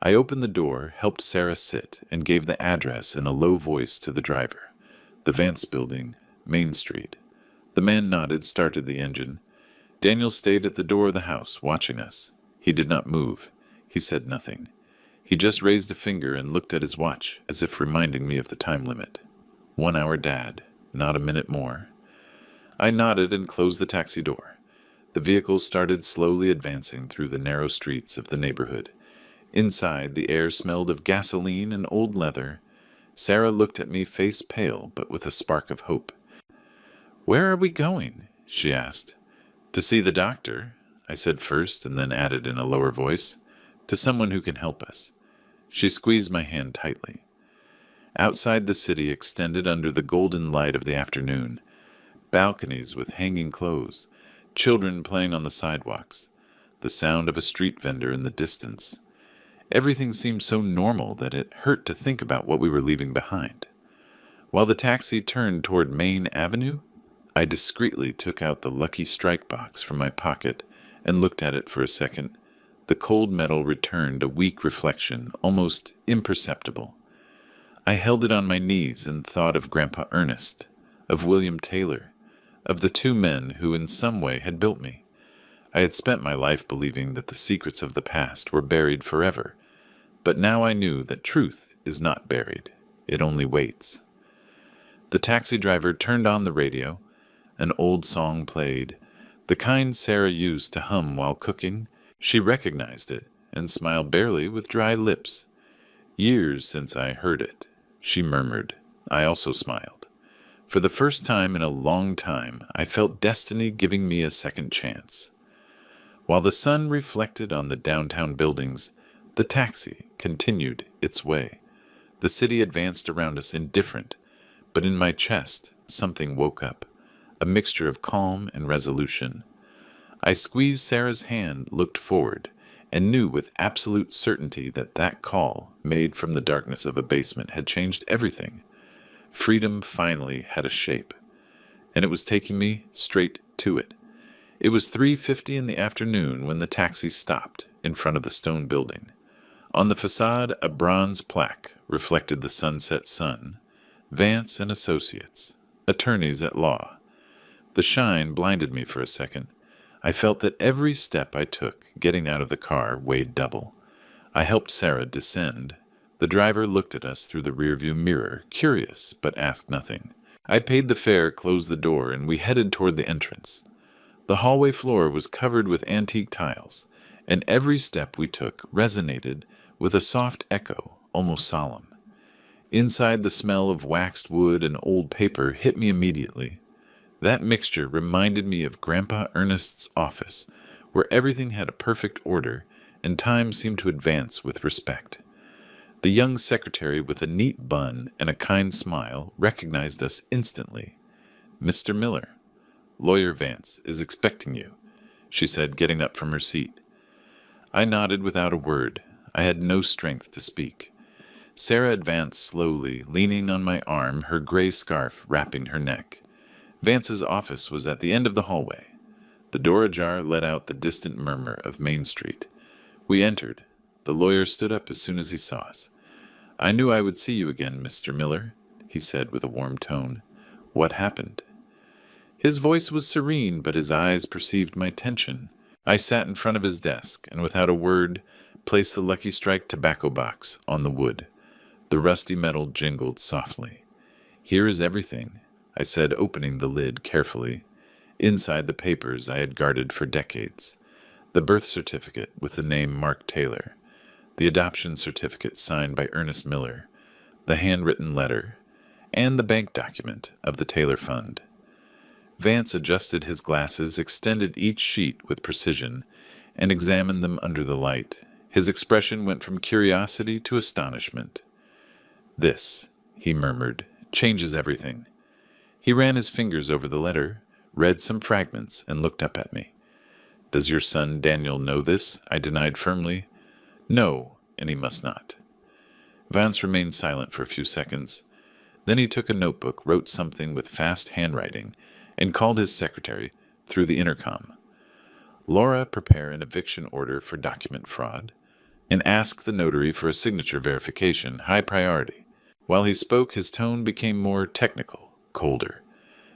I opened the door, helped Sarah sit, and gave the address in a low voice to the driver. The Vance Building, Main Street. The man nodded, started the engine. Daniel stayed at the door of the house, watching us. He did not move. He said nothing. He just raised a finger and looked at his watch, as if reminding me of the time limit. 1 hour, Dad. Not a minute more. I nodded and closed the taxi door. The vehicle started slowly advancing through the narrow streets of the neighborhood. Inside, the air smelled of gasoline and old leather. Sarah looked at me, face pale, but with a spark of hope. "Where are we going?" she asked. "To see the doctor," I said first, and then added in a lower voice, "to someone who can help us." She squeezed my hand tightly. Outside the city extended under the golden light of the afternoon. Balconies with hanging clothes, children playing on the sidewalks, the sound of a street vendor in the distance. Everything seemed so normal that it hurt to think about what we were leaving behind. While the taxi turned toward Main Avenue, I discreetly took out the Lucky Strike box from my pocket and looked at it for a second. The cold metal returned a weak reflection, almost imperceptible. I held it on my knees and thought of Grandpa Ernest, of William Taylor, of the two men who in some way had built me. I had spent my life believing that the secrets of the past were buried forever, but now I knew that truth is not buried. It only waits. The taxi driver turned on the radio. An old song played, the kind Sarah used to hum while cooking. She recognized it and smiled barely with dry lips. "Years since I heard it," she murmured. I also smiled. For the first time in a long time, I felt destiny giving me a second chance. While the sun reflected on the downtown buildings, the taxi continued its way. The city advanced around us indifferent, but in my chest something woke up. A mixture of calm and resolution. I squeezed Sarah's hand, looked forward, and knew with absolute certainty that that call, made from the darkness of a basement, had changed everything. Freedom finally had a shape, and it was taking me straight to it. It was 3:50 in the afternoon when the taxi stopped in front of the stone building. On the facade, a bronze plaque reflected the sunset sun. Vance and Associates, attorneys at law. The shine blinded me for a second. I felt that every step I took, getting out of the car, weighed double. I helped Sarah descend. The driver looked at us through the rearview mirror, curious, but asked nothing. I paid the fare, closed the door, and we headed toward the entrance. The hallway floor was covered with antique tiles, and every step we took resonated with a soft echo, almost solemn. Inside, the smell of waxed wood and old paper hit me immediately. That mixture reminded me of Grandpa Ernest's office, where everything had a perfect order, and time seemed to advance with respect. The young secretary with a neat bun and a kind smile recognized us instantly. "Mr. Miller, Lawyer Vance is expecting you," she said, getting up from her seat. I nodded without a word. I had no strength to speak. Sarah advanced slowly, leaning on my arm, her gray scarf wrapping her neck. Vance's office was at the end of the hallway. The door ajar let out the distant murmur of Main Street. We entered. The lawyer stood up as soon as he saw us. "I knew I would see you again, Mr. Miller," he said with a warm tone. "What happened?" His voice was serene, but his eyes perceived my tension. I sat in front of his desk, and without a word, placed the Lucky Strike tobacco box on the wood. The rusty metal jingled softly. "Here is everything," I said, opening the lid carefully. Inside, the papers I had guarded for decades. The birth certificate with the name Mark Taylor. the adoption certificate signed by Ernest Miller, the handwritten letter, and the bank document of the Taylor Fund. Vance adjusted his glasses, extended each sheet with precision, and examined them under the light. His expression went from curiosity to astonishment. "This," he murmured, "changes everything." He ran his fingers over the letter, read some fragments, and looked up at me. "Does your son Daniel know this?" I denied firmly. "No, and he must not." Vance remained silent for a few seconds. Then he took a notebook, wrote something with fast handwriting, and called his secretary through the intercom. "Laura, prepare an eviction order for document fraud, and ask the notary for a signature verification, high priority." While he spoke, his tone became more technical, colder.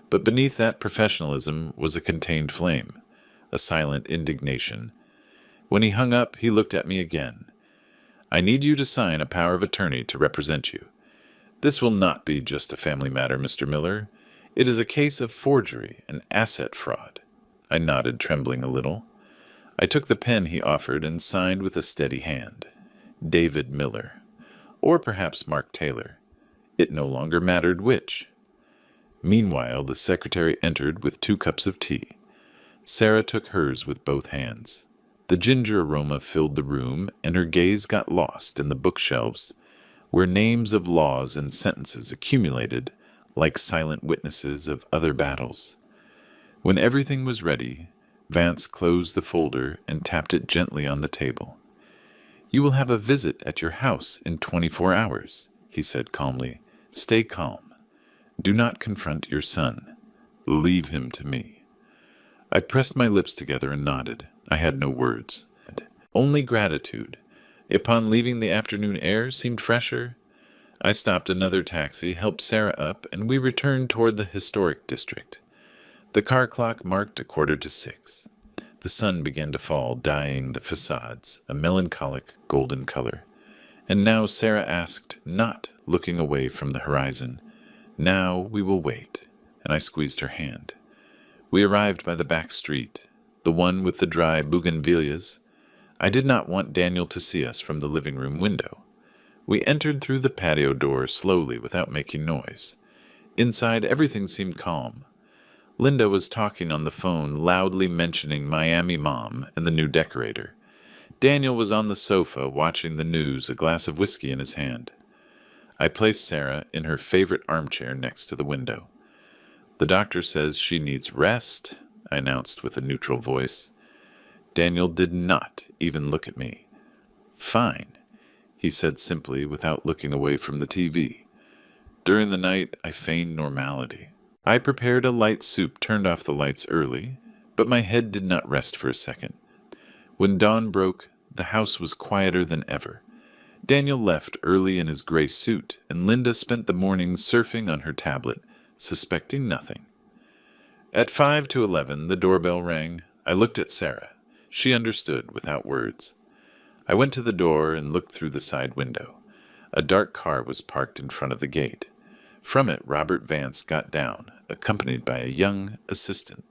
But beneath that professionalism was a contained flame, a silent indignation. When he hung up, he looked at me again. "I need you to sign a power of attorney to represent you. This will not be just a family matter, Mr. Miller. It is a case of forgery and asset fraud." I nodded, trembling a little. I took the pen he offered and signed with a steady hand. David Miller. Or perhaps Mark Taylor. It no longer mattered which. Meanwhile, the secretary entered with 2 cups of tea. Sarah took hers with both hands. The ginger aroma filled the room, and her gaze got lost in the bookshelves, where names of laws and sentences accumulated like silent witnesses of other battles. When everything was ready, Vance closed the folder and tapped it gently on the table. "You will have a visit at your house in 24 hours, he said calmly. "Stay calm. Do not confront your son. Leave him to me." I pressed my lips together and nodded. I had no words. Only gratitude. Upon leaving, the afternoon air seemed fresher. I stopped another taxi, helped Sarah up, and we returned toward the historic district. The car clock marked 6:15. The sun began to fall, dyeing the facades a melancholic golden color. And now Sarah asked, not looking away from the horizon, "Now we will wait," and I squeezed her hand. We arrived by the back street, the one with the dry bougainvilleas. I did not want Daniel to see us from the living room window. We entered through the patio door slowly without making noise. Inside, everything seemed calm. Linda was talking on the phone, loudly mentioning Miami Mom and the new decorator. Daniel was on the sofa watching the news, a glass of whiskey in his hand. I placed Sarah in her favorite armchair next to the window. "The doctor says she needs rest," I announced with a neutral voice. Daniel did not even look at me. "Fine," he said simply without looking away from the TV. During the night, I feigned normality. I prepared a light soup, turned off the lights early, but my head did not rest for a second. When dawn broke, the house was quieter than ever. Daniel left early in his gray suit, and Linda spent the morning surfing on her tablet, suspecting nothing. At 5 to 11, the doorbell rang. I looked at Sarah. She understood without words. I went to the door and looked through the side window. A dark car was parked in front of the gate. From it, Robert Vance got down, accompanied by a young assistant,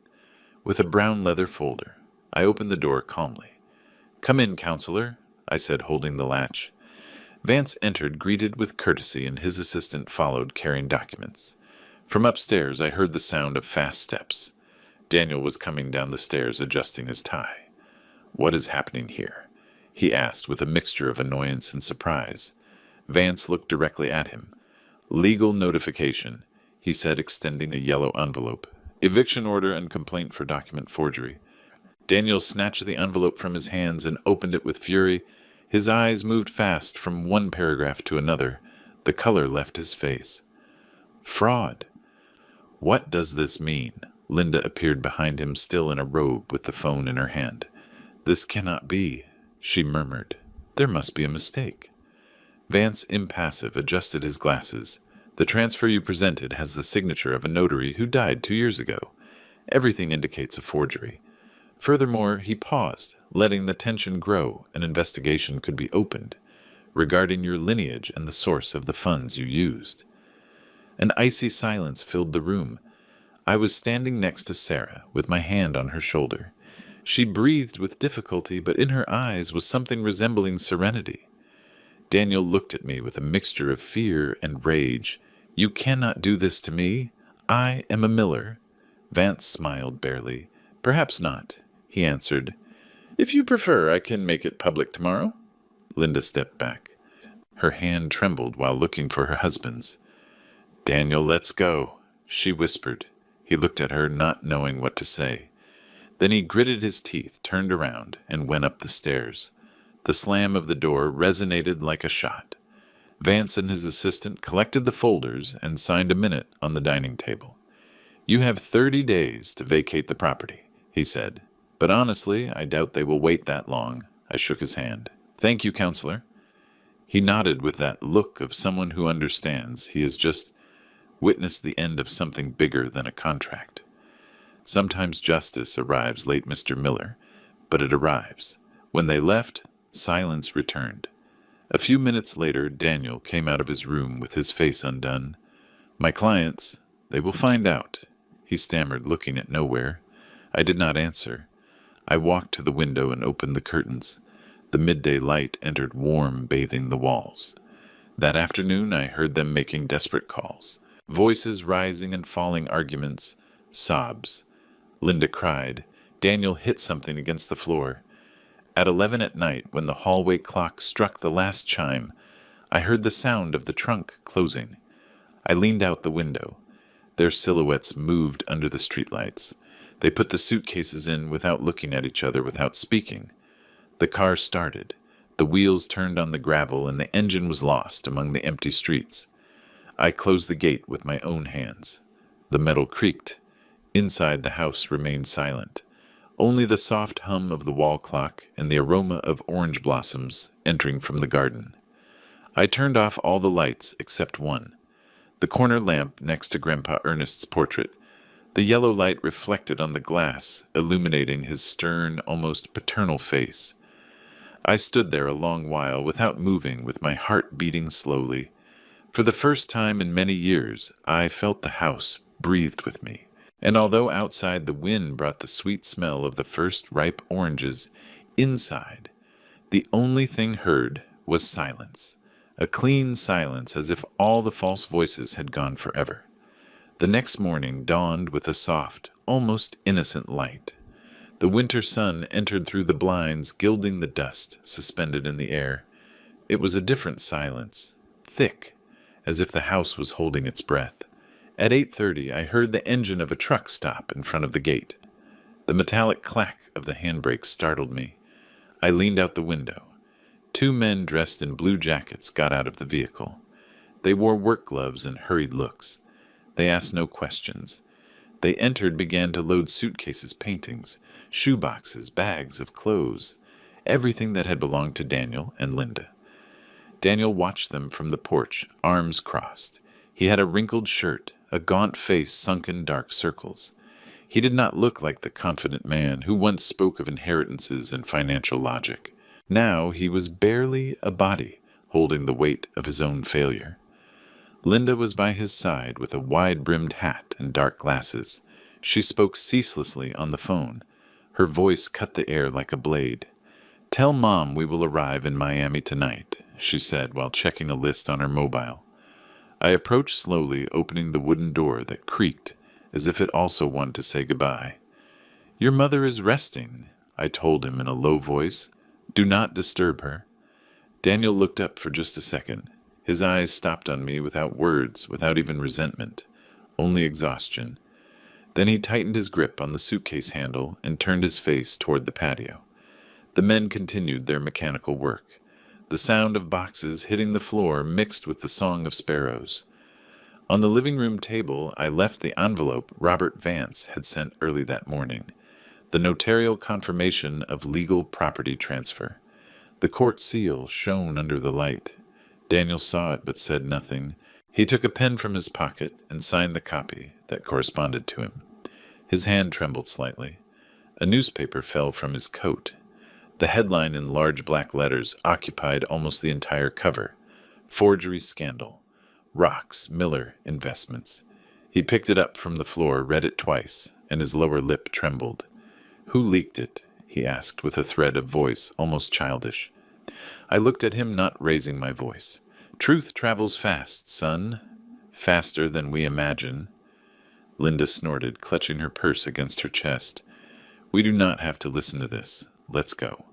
with a brown leather folder. I opened the door calmly. "Come in, counselor," I said, holding the latch. Vance entered, greeted with courtesy, and his assistant followed, carrying documents. From upstairs, I heard the sound of fast steps. Daniel was coming down the stairs, adjusting his tie. "What is happening here?" he asked with a mixture of annoyance and surprise. Vance looked directly at him. "Legal notification," he said, extending a yellow envelope. "Eviction order and complaint for document forgery." Daniel snatched the envelope from his hands and opened it with fury. His eyes moved fast from one paragraph to another. The color left his face. "Fraud. What does this mean?" Linda appeared behind him, still in a robe with the phone in her hand. "This cannot be," she murmured. "There must be a mistake." Vance, impassive, adjusted his glasses. "The transfer you presented has the signature of a notary who died 2 years ago. Everything indicates a forgery. Furthermore," he paused, letting the tension grow. "An investigation could be opened regarding your lineage and the source of the funds you used." An icy silence filled the room. I was standing next to Sarah, with my hand on her shoulder. She breathed with difficulty, but in her eyes was something resembling serenity. Daniel looked at me with a mixture of fear and rage. "You cannot do this to me. I am a miller." Vance smiled barely. "Perhaps not," he answered. "If you prefer, I can make it public tomorrow." Linda stepped back. Her hand trembled while looking for her husband's. "Daniel, let's go," she whispered. He looked at her, not knowing what to say. Then he gritted his teeth, turned around, and went up the stairs. The slam of the door resonated like a shot. Vance and his assistant collected the folders and signed a minute on the dining table. "You have 30 days to vacate the property," he said. "But honestly, I doubt they will wait that long." I shook his hand. "Thank you, counselor." He nodded with that look of someone who understands he has just witnessed the end of something bigger than a contract. Sometimes justice arrives late, Mr. Miller, but it arrives. When they left, silence returned. A few minutes later, Daniel came out of his room with his face undone. "My clients, they will find out," he stammered, looking at nowhere. I did not answer. I walked to the window and opened the curtains. The midday light entered warm, bathing the walls. That afternoon I heard them making desperate calls. Voices rising and falling, arguments, sobs. Linda cried. Daniel hit something against the floor. At 11 at night, when the hallway clock struck the last chime, I heard the sound of the trunk closing. I leaned out the window. Their silhouettes moved under the streetlights. They put the suitcases in without looking at each other, without speaking. The car started. The wheels turned on the gravel, and the engine was lost among the empty streets. I closed the gate with my own hands. The metal creaked. Inside, the house remained silent. Only the soft hum of the wall clock and the aroma of orange blossoms entering from the garden. I turned off all the lights except one. The corner lamp next to Grandpa Ernest's portrait. The yellow light reflected on the glass, illuminating his stern, almost paternal face. I stood there a long while without moving, with my heart beating slowly. For the first time in many years, I felt the house breathed with me. And although outside the wind brought the sweet smell of the first ripe oranges, inside, the only thing heard was silence. A clean silence, as if all the false voices had gone forever. The next morning dawned with a soft, almost innocent light. The winter sun entered through the blinds, gilding the dust suspended in the air. It was a different silence, thick, as if the house was holding its breath. At 8:30, I heard the engine of a truck stop in front of the gate. The metallic clack of the handbrake startled me. I leaned out the window. 2 men dressed in blue jackets got out of the vehicle. They wore work gloves and hurried looks. They asked no questions. They entered, began to load suitcases, paintings, shoeboxes, bags of clothes, everything that had belonged to Daniel and Linda. Daniel watched them from the porch, arms crossed. He had a wrinkled shirt, a gaunt face sunk in dark circles. He did not look like the confident man who once spoke of inheritances and financial logic. Now he was barely a body, holding the weight of his own failure. Linda was by his side with a wide-brimmed hat and dark glasses. She spoke ceaselessly on the phone. Her voice cut the air like a blade. "Tell Mom we will arrive in Miami tonight," she said while checking a list on her mobile. I approached slowly, opening the wooden door that creaked, as if it also wanted to say goodbye. "Your mother is resting," I told him in a low voice. "Do not disturb her." Daniel looked up for just a second. His eyes stopped on me without words, without even resentment, only exhaustion. Then he tightened his grip on the suitcase handle and turned his face toward the patio. The men continued their mechanical work. The sound of boxes hitting the floor mixed with the song of sparrows. On the living room table, I left the envelope Robert Vance had sent early that morning, the notarial confirmation of legal property transfer. The court seal shone under the light. Daniel saw it but said nothing. He took a pen from his pocket and signed the copy that corresponded to him. His hand trembled slightly. A newspaper fell from his coat. The headline in large black letters occupied almost the entire cover. Forgery scandal. Rocks Miller Investments. He picked it up from the floor, read it twice, and his lower lip trembled. "Who leaked it?" he asked with a thread of voice almost childish. I looked at him, not raising my voice. Truth travels fast, son. Faster than we imagine. Linda snorted, clutching her purse against her chest. We do not have to listen to this. Let's go.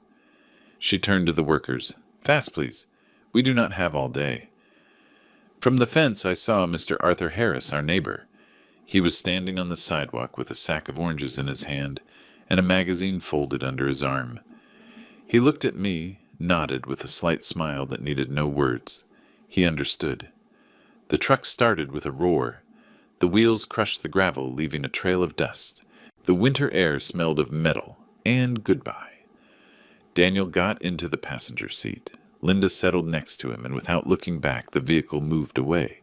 She turned to the workers. Fast, please. We do not have all day. From the fence I saw Mr. Arthur Harris, our neighbor. He was standing on the sidewalk with a sack of oranges in his hand and a magazine folded under his arm. He looked at me, nodded with a slight smile that needed no words. He understood. The truck started with a roar. The wheels crushed the gravel, leaving a trail of dust. The winter air smelled of metal and goodbye. Daniel got into the passenger seat. Linda settled next to him, and without looking back, the vehicle moved away,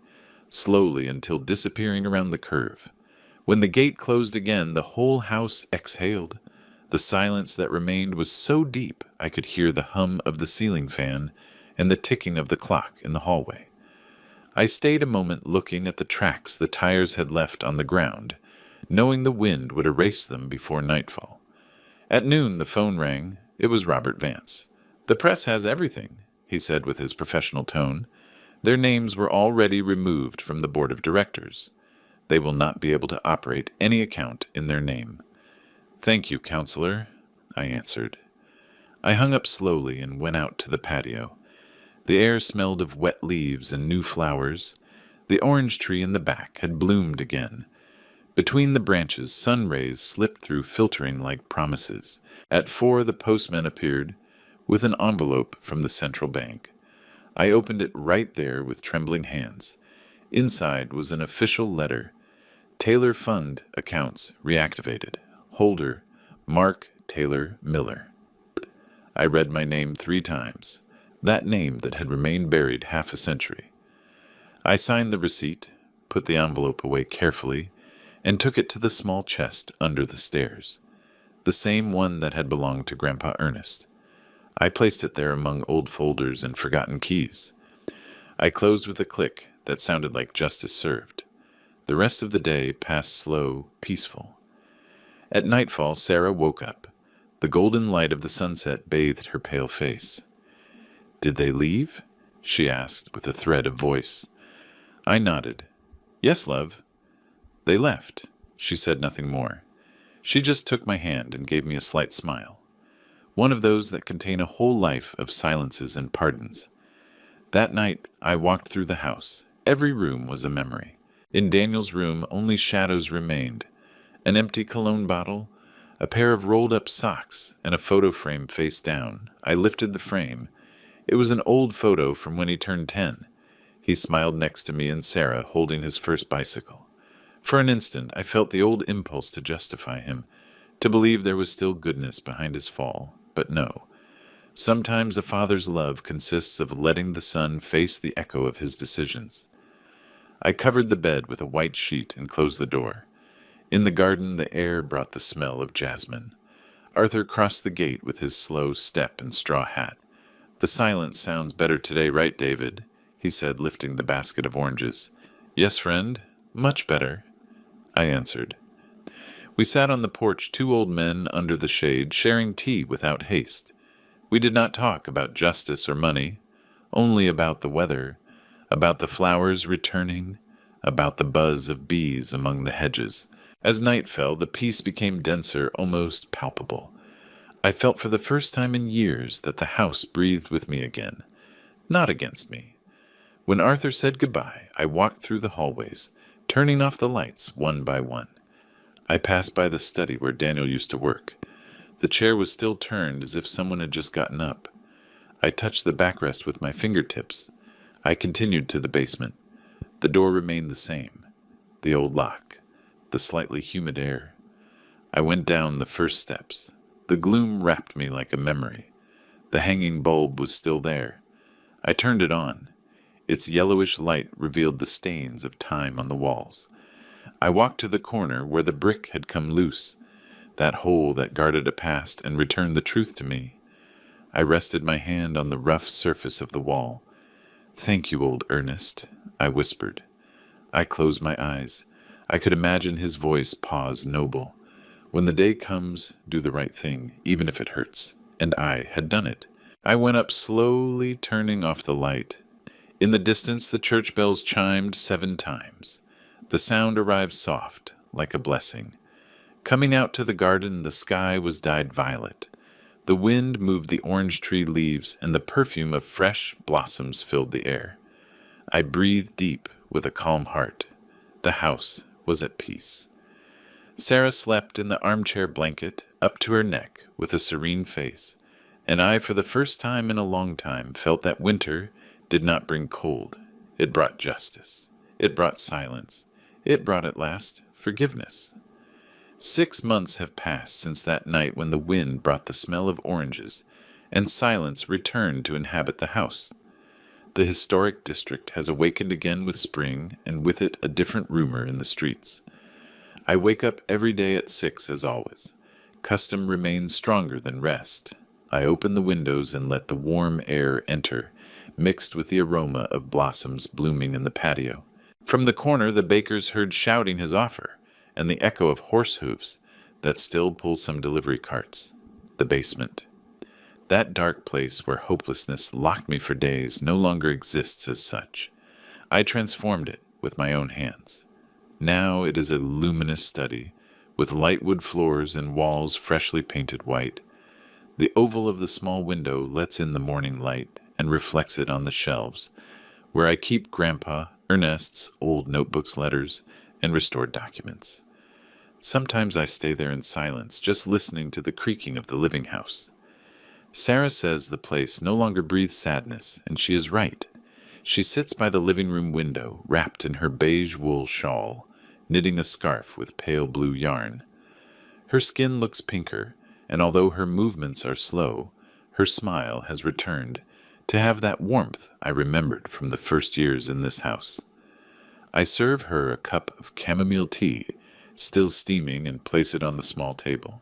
slowly until disappearing around the curve. When the gate closed again, the whole house exhaled. The silence that remained was so deep I could hear the hum of the ceiling fan and the ticking of the clock in the hallway. I stayed a moment looking at the tracks the tires had left on the ground, knowing the wind would erase them before nightfall. At noon the phone rang. It was Robert Vance. The press has everything, he said with his professional tone. Their names were already removed from the board of directors. They will not be able to operate any account in their name. Thank you, counselor, I answered. I hung up slowly and went out to the patio. The air smelled of wet leaves and new flowers. The orange tree in the back had bloomed again. Between the branches, sun rays slipped through, filtering like promises. At 4, the postman appeared with an envelope from the central bank. I opened it right there with trembling hands. Inside was an official letter. Taylor Fund accounts reactivated. Holder, Mark Taylor Miller. I read my name 3 times, that name that had remained buried half a century. I signed the receipt, put the envelope away carefully, and took it to the small chest under the stairs, the same one that had belonged to Grandpa Ernest. I placed it there among old folders and forgotten keys. I closed with a click that sounded like justice served. The rest of the day passed slow, peaceful. At nightfall, Sarah woke up. The golden light of the sunset bathed her pale face. Did they leave? She asked with a thread of voice. I nodded. Yes, love. They left. She said nothing more. She just took my hand and gave me a slight smile. One of those that contain a whole life of silences and pardons. That night, I walked through the house. Every room was a memory. In Daniel's room, only shadows remained. An empty cologne bottle, a pair of rolled-up socks, and a photo frame face down. I lifted the frame. It was an old photo from when he turned 10. He smiled next to me and Sarah, holding his first bicycle. For an instant, I felt the old impulse to justify him, to believe there was still goodness behind his fall. But no. Sometimes a father's love consists of letting the son face the echo of his decisions. I covered the bed with a white sheet and closed the door. In the garden, the air brought the smell of jasmine. Arthur crossed the gate with his slow step and straw hat. The silence sounds better today, right, David? He said, lifting the basket of oranges. Yes, friend, much better, I answered. We sat on the porch, 2 old men under the shade, sharing tea without haste. We did not talk about justice or money, only about the weather, about the flowers returning, about the buzz of bees among the hedges. As night fell, the peace became denser, almost palpable. I felt for the first time in years that the house breathed with me again, not against me. When Arthur said goodbye, I walked through the hallways, turning off the lights one by one. I passed by the study where Daniel used to work. The chair was still turned as if someone had just gotten up. I touched the backrest with my fingertips. I continued to the basement. The door remained the same. The old lock. The slightly humid air. I went down the first steps. The gloom wrapped me like a memory. The hanging bulb was still there. I turned it on. Its yellowish light revealed the stains of time on the walls. I walked to the corner where the brick had come loose, that hole that guarded a past and returned the truth to me. I rested my hand on the rough surface of the wall. Thank you, old Ernest, I whispered. I closed my eyes. I could imagine his voice pause noble. When the day comes, do the right thing, even if it hurts. And I had done it. I went up slowly, turning off the light. In the distance, the church bells chimed 7 times. The sound arrived soft, like a blessing. Coming out to the garden, the sky was dyed violet. The wind moved the orange tree leaves, and the perfume of fresh blossoms filled the air. I breathed deep with a calm heart. The house was at peace. Sarah slept in the armchair blanket up to her neck with a serene face, and I, for the first time in a long time, felt that winter did not bring cold. It brought justice. It brought silence. It brought at last forgiveness. 6 months have passed since that night when the wind brought the smell of oranges, and silence returned to inhabit the house. The historic district has awakened again with spring, and with it a different rumor in the streets. I wake up every day at 6 as always. Custom remains stronger than rest. I open the windows and let the warm air enter, mixed with the aroma of blossoms blooming in the patio. From the corner the baker's heard shouting his offer, and the echo of horse hoofs that still pull some delivery carts. The basement. That dark place where hopelessness locked me for days no longer exists as such. I transformed it with my own hands. Now it is a luminous study, with lightwood floors and walls freshly painted white. The oval of the small window lets in the morning light and reflects it on the shelves, where I keep Grandpa Ernest's old notebooks, letters, and restored documents. Sometimes I stay there in silence, just listening to the creaking of the living house. Sarah says the place no longer breathes sadness, and she is right. She sits by the living room window, wrapped in her beige wool shawl, knitting a scarf with pale blue yarn. Her skin looks pinker, and although her movements are slow, her smile has returned to have that warmth I remembered from the first years in this house. I serve her a cup of chamomile tea, still steaming, and place it on the small table.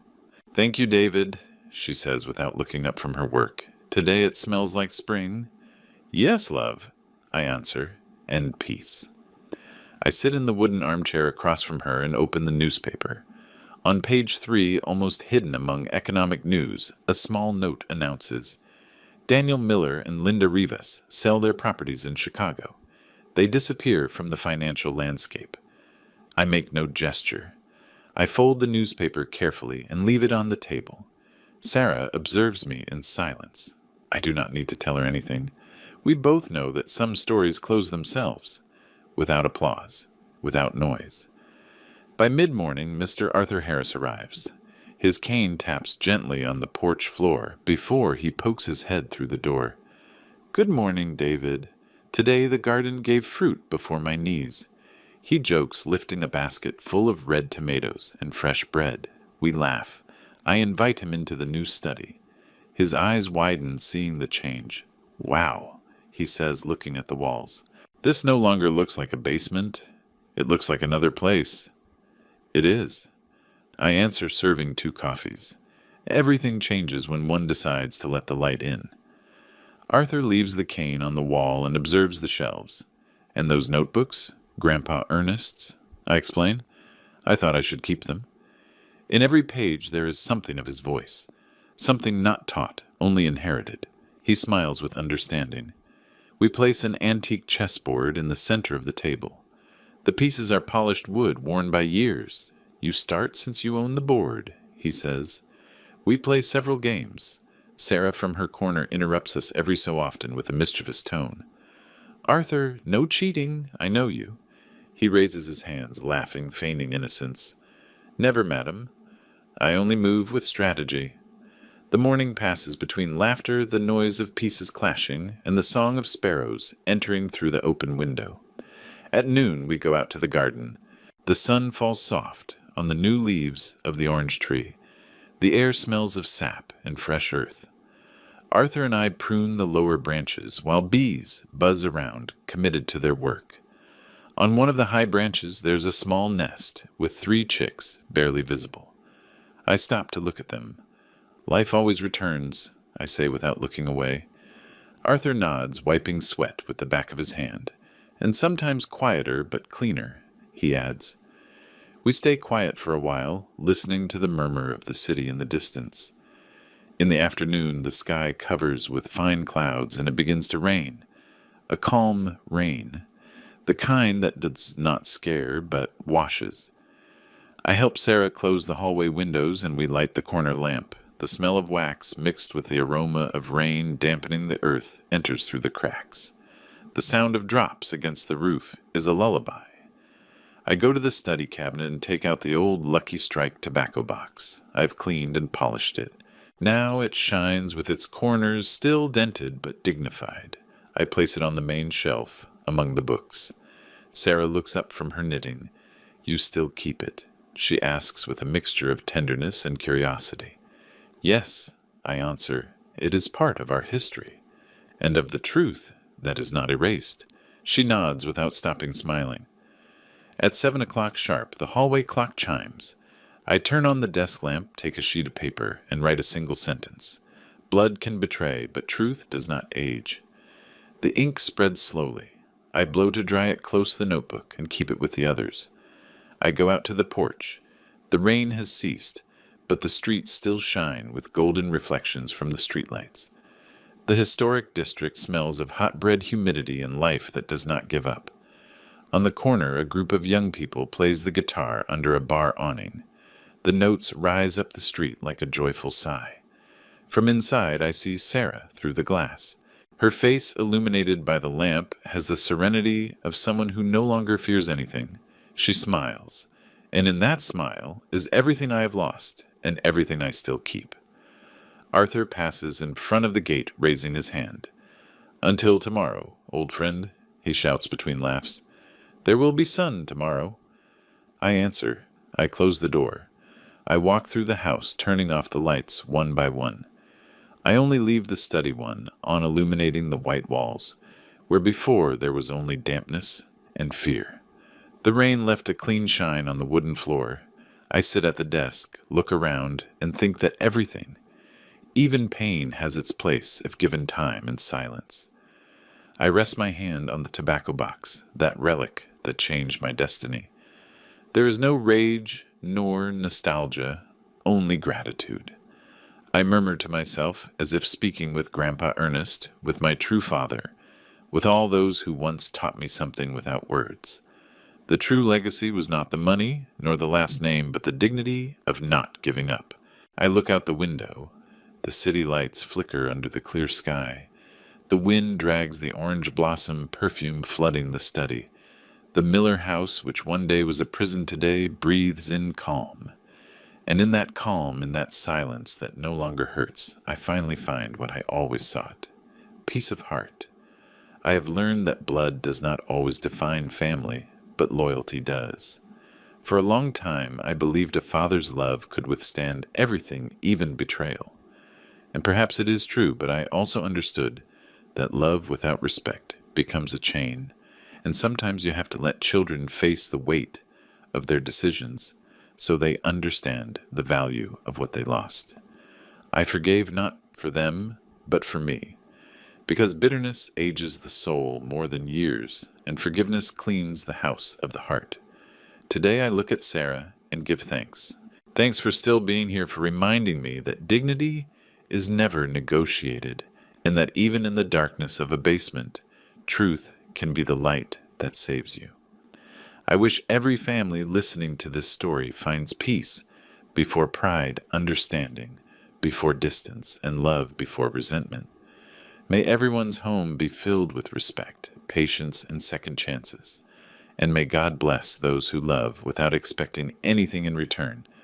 "Thank you, David," she says without looking up from her work. "Today it smells like spring." "Yes, love," I answer, and peace. I sit in the wooden armchair across from her and open the newspaper. On page 3, almost hidden among economic news, a small note announces, "Daniel Miller and Linda Rivas sell their properties in Chicago. They disappear from the financial landscape." I make no gesture. I fold the newspaper carefully and leave it on the table. Sarah observes me in silence. I do not need to tell her anything. We both know that some stories close themselves, without applause, without noise. By mid-morning, Mr. Arthur Harris arrives. His cane taps gently on the porch floor before he pokes his head through the door. "Good morning, David. Today the garden gave fruit before my knees." He jokes, lifting a basket full of red tomatoes and fresh bread. We laugh. I invite him into the new study. His eyes widen, seeing the change. "Wow," he says, looking at the walls. "This no longer looks like a basement. It looks like another place." It is. I answer, serving 2 coffees. Everything changes when one decides to let the light in. Arthur leaves the cane on the wall and observes the shelves. "And those notebooks? Grandpa Ernest's?" I explain. "I thought I should keep them." In every page there is something of his voice, something not taught, only inherited. He smiles with understanding. We place an antique chessboard in the center of the table. The pieces are polished wood worn by years. "You start since you own the board," he says. We play several games. Sarah from her corner interrupts us every so often with a mischievous tone. "Arthur, no cheating, I know you." He raises his hands, laughing, feigning innocence. "Never, madam. I only move with strategy." The morning passes between laughter, the noise of pieces clashing, and the song of sparrows entering through the open window. At noon we go out to the garden. The sun falls soft on the new leaves of the orange tree. The air smells of sap and fresh earth. Arthur and I prune the lower branches, while bees buzz around, committed to their work. On one of the high branches there's a small nest with 3 chicks barely visible. I stop to look at them. "Life always returns," I say without looking away. Arthur nods, wiping sweat with the back of his hand. "And sometimes quieter, but cleaner," he adds. We stay quiet for a while, listening to the murmur of the city in the distance. In the afternoon, the sky covers with fine clouds and it begins to rain. A calm rain, the kind that does not scare but washes. I help Sarah close the hallway windows and we light the corner lamp. The smell of wax mixed with the aroma of rain dampening the earth enters through the cracks. The sound of drops against the roof is a lullaby. I go to the study cabinet and take out the old Lucky Strike tobacco box. I've cleaned and polished it. Now it shines with its corners still dented but dignified. I place it on the main shelf among the books. Sarah looks up from her knitting. "You still keep it?" she asks with a mixture of tenderness and curiosity. "Yes," I answer, "it is part of our history, and of the truth that is not erased." She nods without stopping smiling. At 7 o'clock sharp, the hallway clock chimes. I turn on the desk lamp, take a sheet of paper, and write a single sentence. Blood can betray, but truth does not age. The ink spreads slowly. I blow to dry it close the notebook and keep it with the others. I go out to the porch. The rain has ceased, but the streets still shine with golden reflections from the streetlights. The historic district smells of hot-bread humidity and life that does not give up. On the corner, a group of young people plays the guitar under a bar awning. The notes rise up the street like a joyful sigh. From inside, I see Sarah through the glass. Her face, illuminated by the lamp, has the serenity of someone who no longer fears anything. She smiles, and in that smile is everything I have lost and everything I still keep. Arthur passes in front of the gate, raising his hand. "Until tomorrow, old friend," he shouts between laughs. "There will be sun tomorrow." I answer. I close the door. I walk through the house, turning off the lights one by one. I only leave the study one on illuminating the white walls, where before there was only dampness and fear. The rain left a clean shine on the wooden floor. I sit at the desk, look around, and think that everything, even pain, has its place if given time and silence. I rest my hand on the tobacco box, that relic that changed my destiny. There is no rage nor nostalgia, only gratitude. I murmur to myself, as if speaking with Grandpa Ernest, with my true father, with all those who once taught me something without words. The true legacy was not the money, nor the last name, but the dignity of not giving up. I look out the window. The city lights flicker under the clear sky. The wind drags the orange blossom perfume flooding the study. The Miller house, which one day was a prison today, breathes in calm. And in that calm, in that silence that no longer hurts, I finally find what I always sought: peace of heart. I have learned that blood does not always define family, but loyalty does. For a long time, I believed a father's love could withstand everything, even betrayal. And perhaps it is true, but I also understood that love without respect becomes a chain, and sometimes you have to let children face the weight of their decisions so they understand the value of what they lost. I forgave not for them, but for me, because bitterness ages the soul more than years, and forgiveness cleans the house of the heart. Today I look at Sarah and give thanks. Thanks for still being here, for reminding me that dignity is never negotiated, and that even in the darkness of a basement, truth can be the light that saves you. I wish every family listening to this story finds peace before pride, understanding before distance, and love before resentment. May everyone's home be filled with respect, patience, and second chances. And may God bless those who love without expecting anything in return,